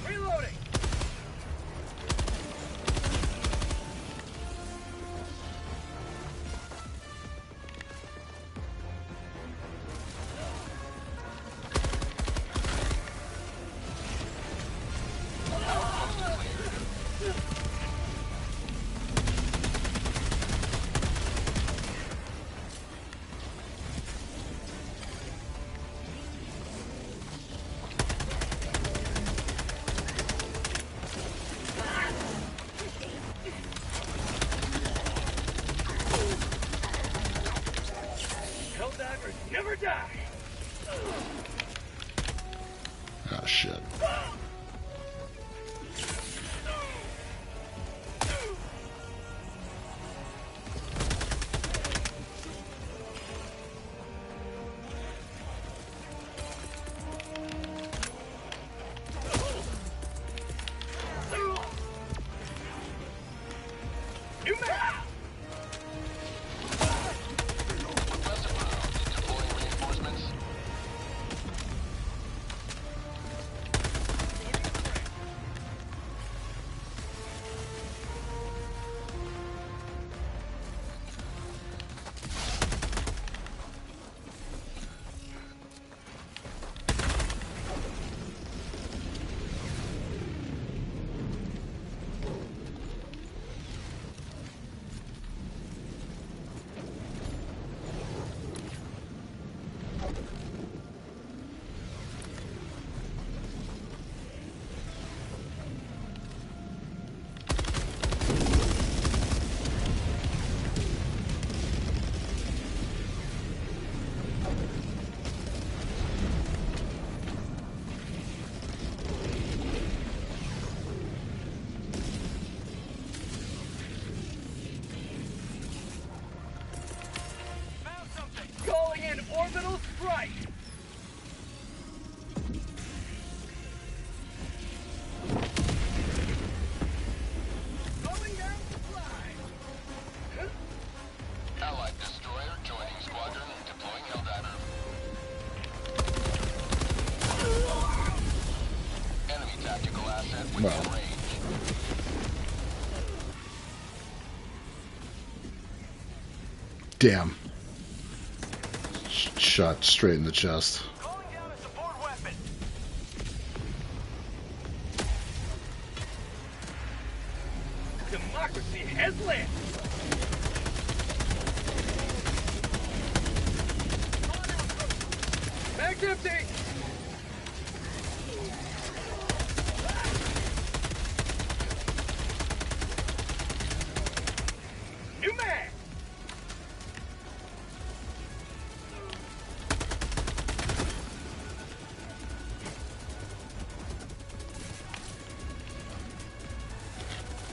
Reloading. Helldivers never die. Oh shit. New man. Request approved. Deploying reinforcements. Hostile asset within Well. range. Damn. Shot straight in the chest. Calling down a support weapon. Democracy has landed. Mag's empty. New mag.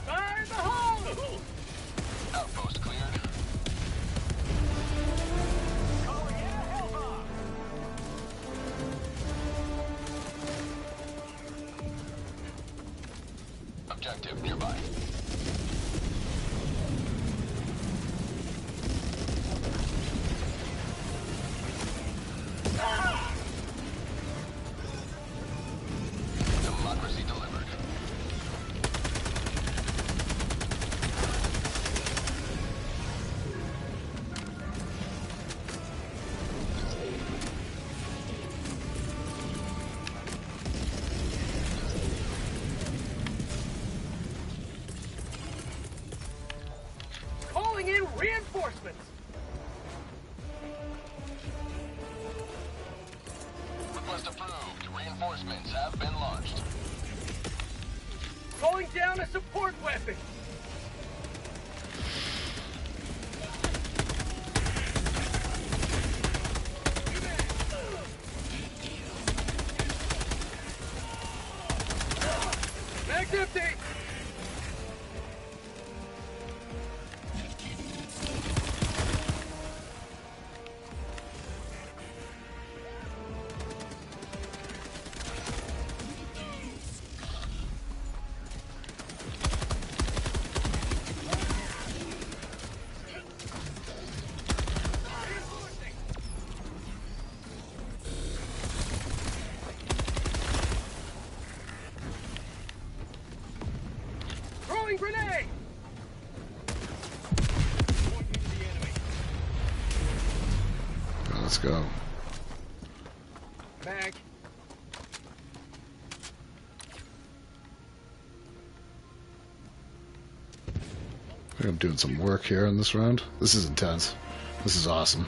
Fire in the hole. Outpost cleared. Calling in a Helldiver. Objective nearby. Democracy delivered. Calling in reinforcements. Request approved. Reinforcements have been launched. Calling down a support weapon. Mag's empty. Throwing grenade. Let's go. Mag. I think I'm doing some work here in this round. This is intense. This is awesome.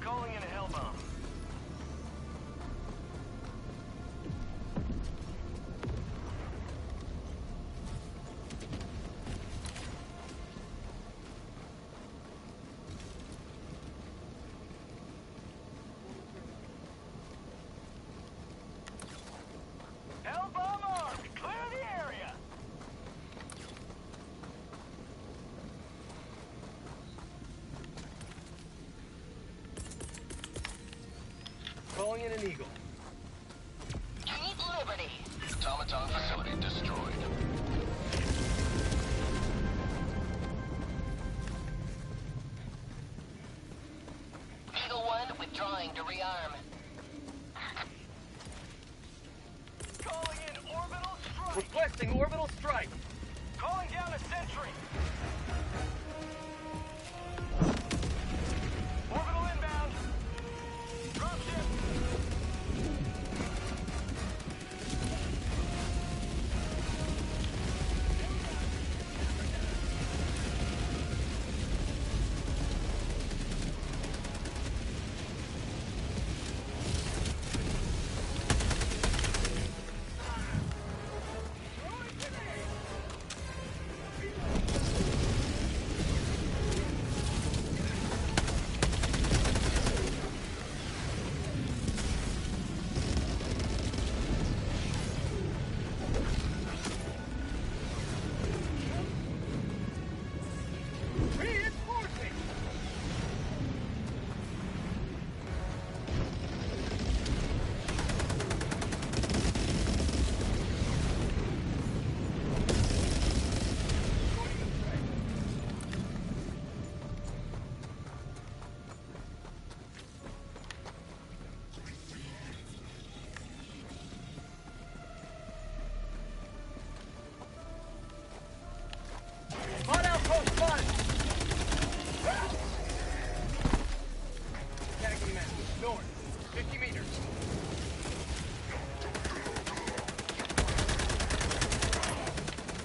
Calling in a Hellbomb. Hellbomb armed. Clear the area. Calling in an eagle. Keep liberty. Automaton facility destroyed. Eagle 1 withdrawing to rearm. Calling in orbital strike. Requesting orbital strike. Calling down a sentry. Orbital inbound. Dropship.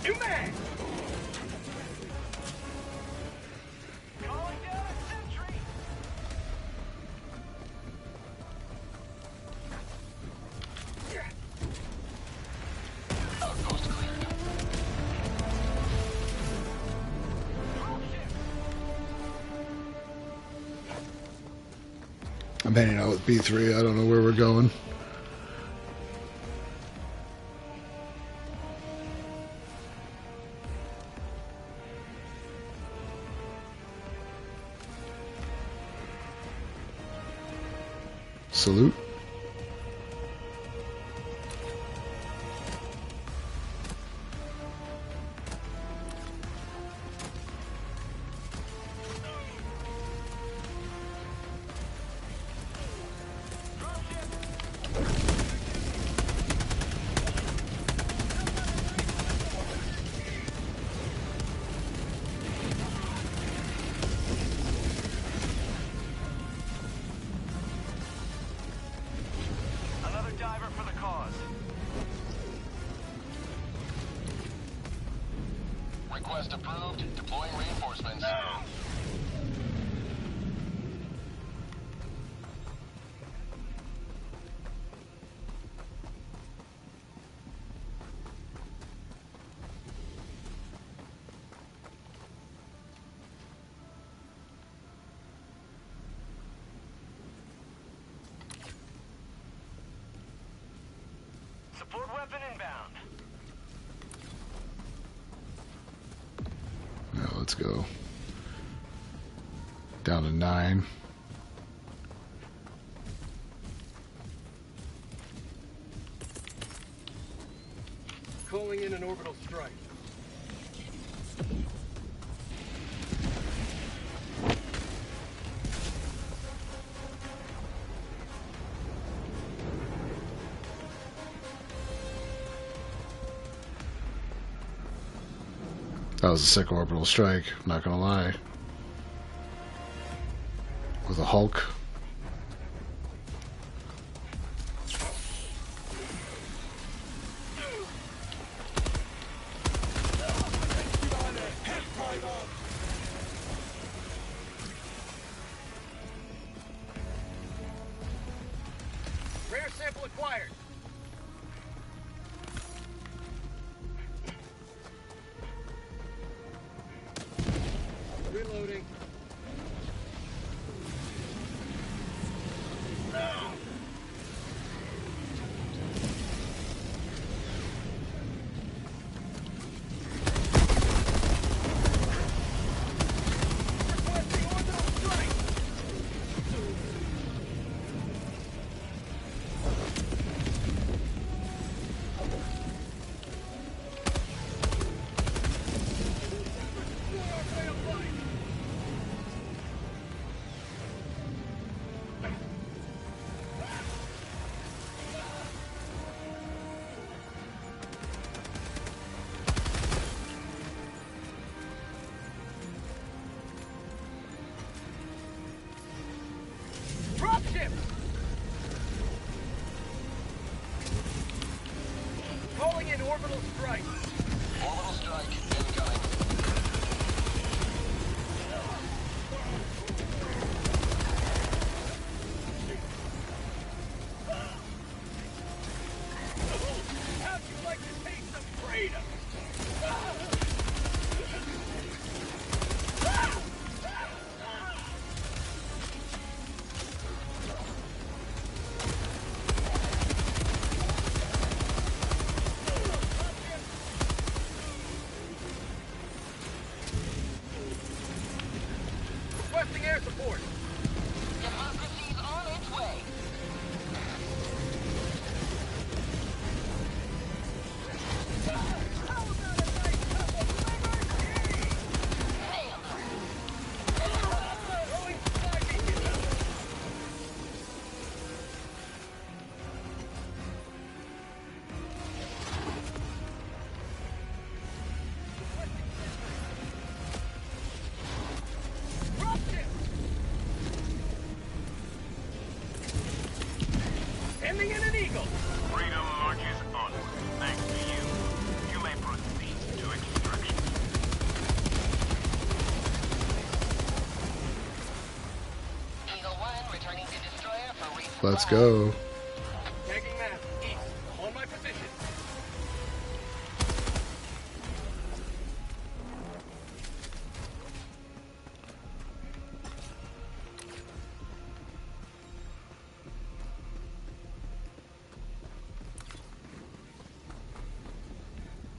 New man! Calling down a sentry. Outpost cleared. I'm hanging out with B3. I don't know where we're going. Salute. Another diver for the cause. Request approved. Deploying reinforcements. Support weapon inbound. Now let's go. Down to 9. Calling in an orbital strike. That was a sick orbital strike, I'm not gonna lie. With a Hulk. Rare sample acquired. Reloading. Requesting orbital strike. Dropship! Calling in orbital strike. Orbital strike incoming. How'd you like to taste some freedom? Requesting air support. Democracy's on its way. Throwing supply beacon. Dropship! Let's go. Tagging map east. On my position.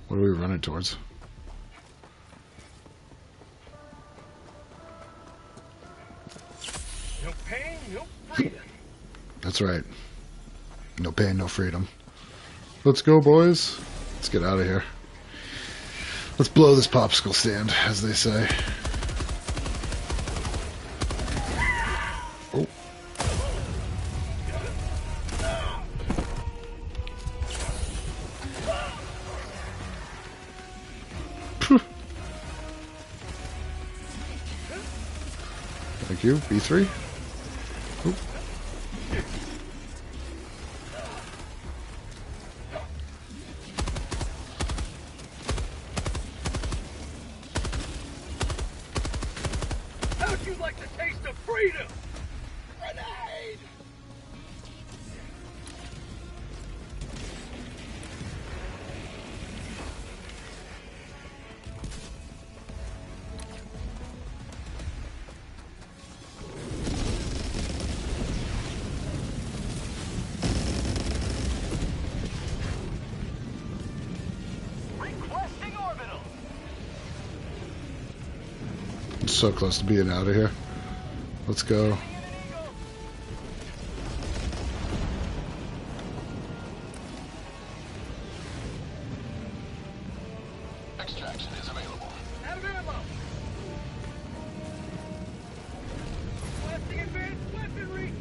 What are we running towards? No pain, no freedom. That's right. No pain, no freedom. Let's go, boys. Let's get out of here. Let's blow this popsicle stand, as they say. Oh. Phew. Thank you, B3. Oop. How'd you like the taste of freedom? Grenade! Requesting orbital. So close to being out of here. Let's go. Extraction is available. Out of ammo! Requesting advanced weaponry!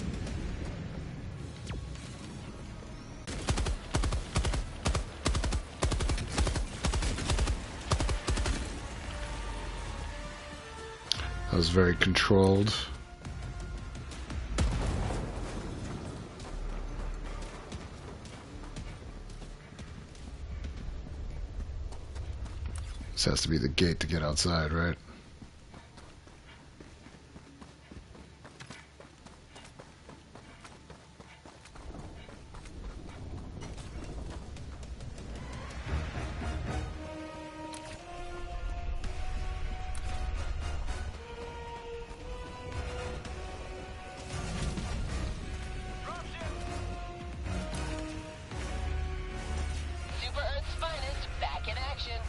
That was very controlled. This has to be the gate to get outside, right? Super Earth's finest back in action.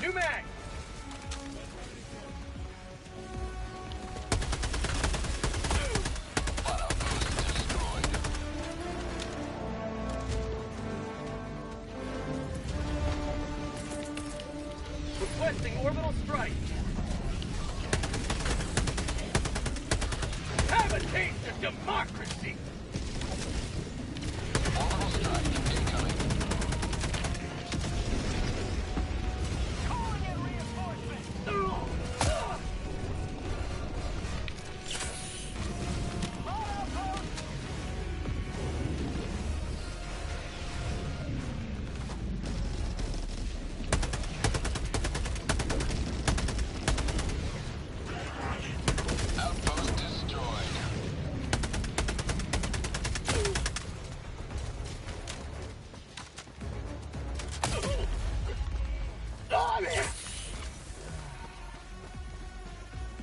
New mag! Requesting orbital strike. Have a taste of democracy! Orbital strike incoming. Calling in reinforcements. Outpost destroyed.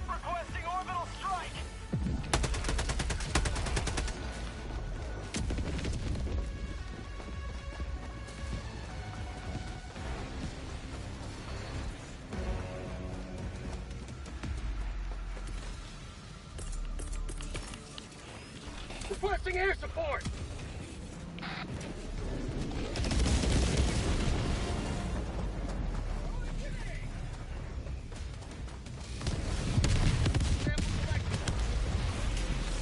Requesting orbital strike. Requesting air support!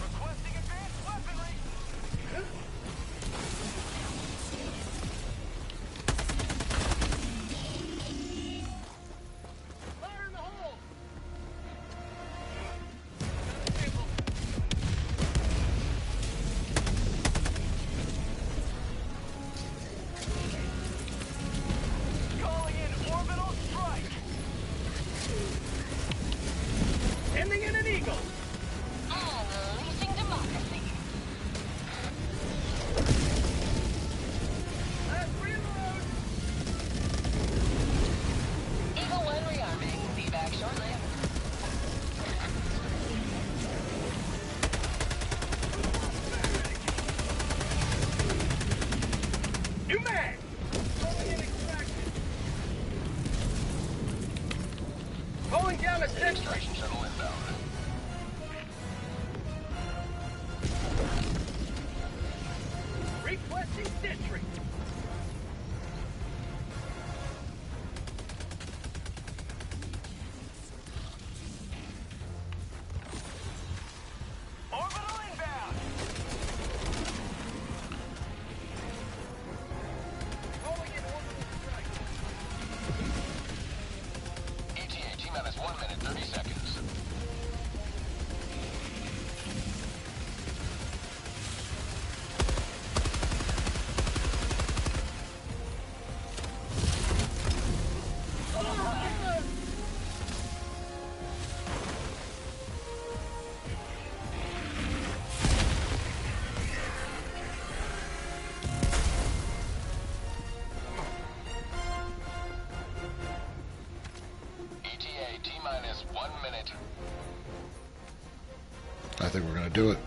Requesting advanced weaponry. Fire New mag! Calling in extraction. Calling down a sentry. Extraction shuttle inbound. Requesting sentry. Orbital inbound. Calling in orbital strike. ETA T-minus 1 minute, 30 seconds. ETA T-minus 1 minute. I think we're gonna do it.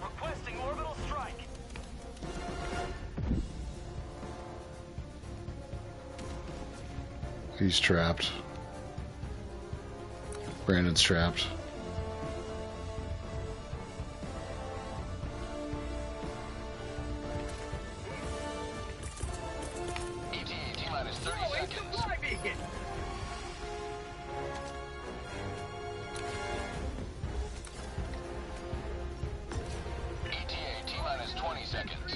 Requesting orbital strike. He's trapped. Brandon's trapped. ETA T-minus 30 Calling seconds. supply beacon. ETA T-minus 20 seconds.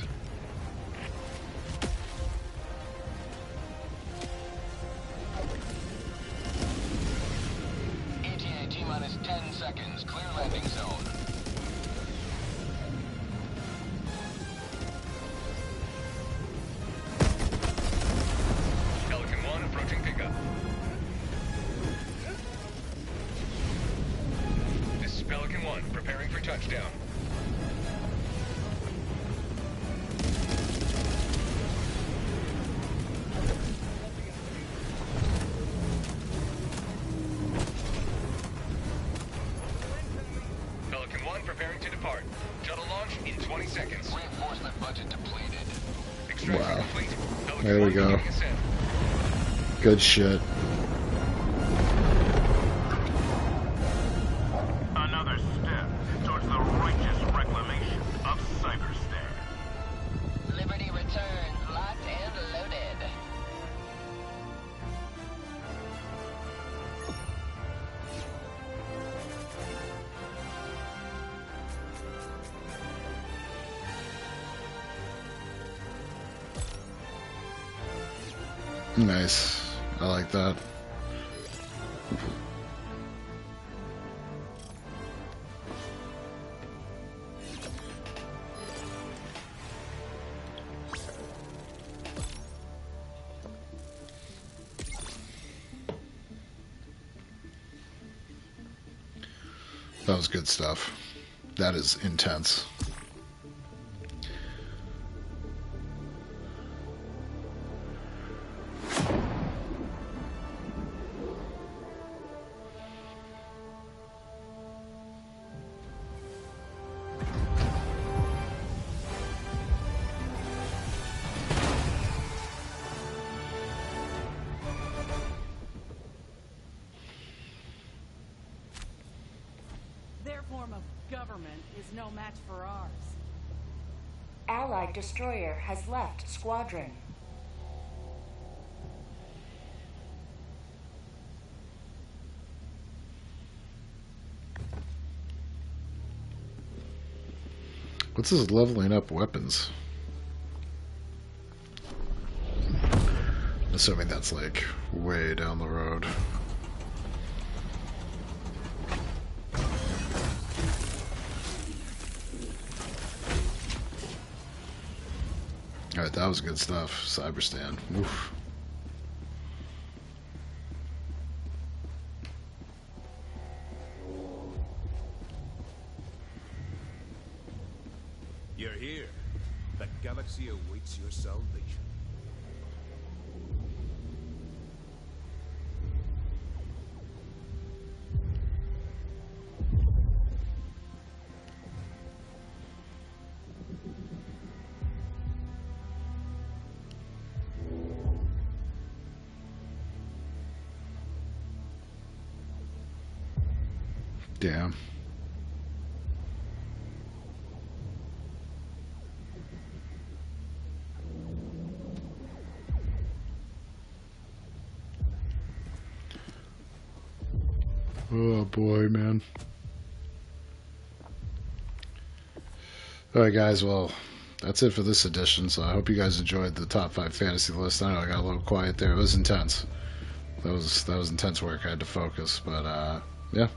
ETA T-minus 10 seconds. Clear landing zone. Pelican 1 approaching pickup. This is Pelican 1, preparing for touchdown. Pelican 1 preparing to depart. Shuttle launch in 20 seconds. Reinforcement budget depleted. Extraction Wow. complete. Pelican There we 1 go. beginning ascent. Good shit. Another step towards the righteous reclamation of Cyberstan. Liberty returns, locked and loaded. Nice. I like that. That was good stuff. That is intense. Their form of government is no match for ours. Allied destroyer has left squadron. What's this leveling up weapons? Assuming that's like way down the road. Alright, that was good stuff. Cyberstan. Oof. You're here. The galaxy awaits your salvation. Damn. Oh boy, man. Alright guys, well, that's it for this edition, so I hope you guys enjoyed the top 5 fantasy list. I know I got a little quiet there. It was intense. That was intense work. I had to focus, but yeah.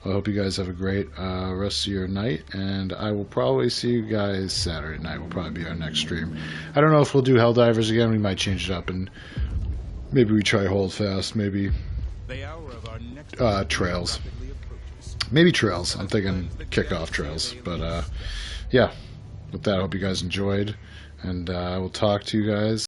Well, I hope you guys have a great rest of your night, and I will probably see you guys Saturday night. Will probably be our next stream. I don't know if we'll do Helldivers again. We might change it up, and maybe we try Hold Fast. Maybe The hour of our next Trails. rapidly approaches. Maybe Trails. I'm thinking kickoff Trails, but yeah. With that, I hope you guys enjoyed, and I will talk to you guys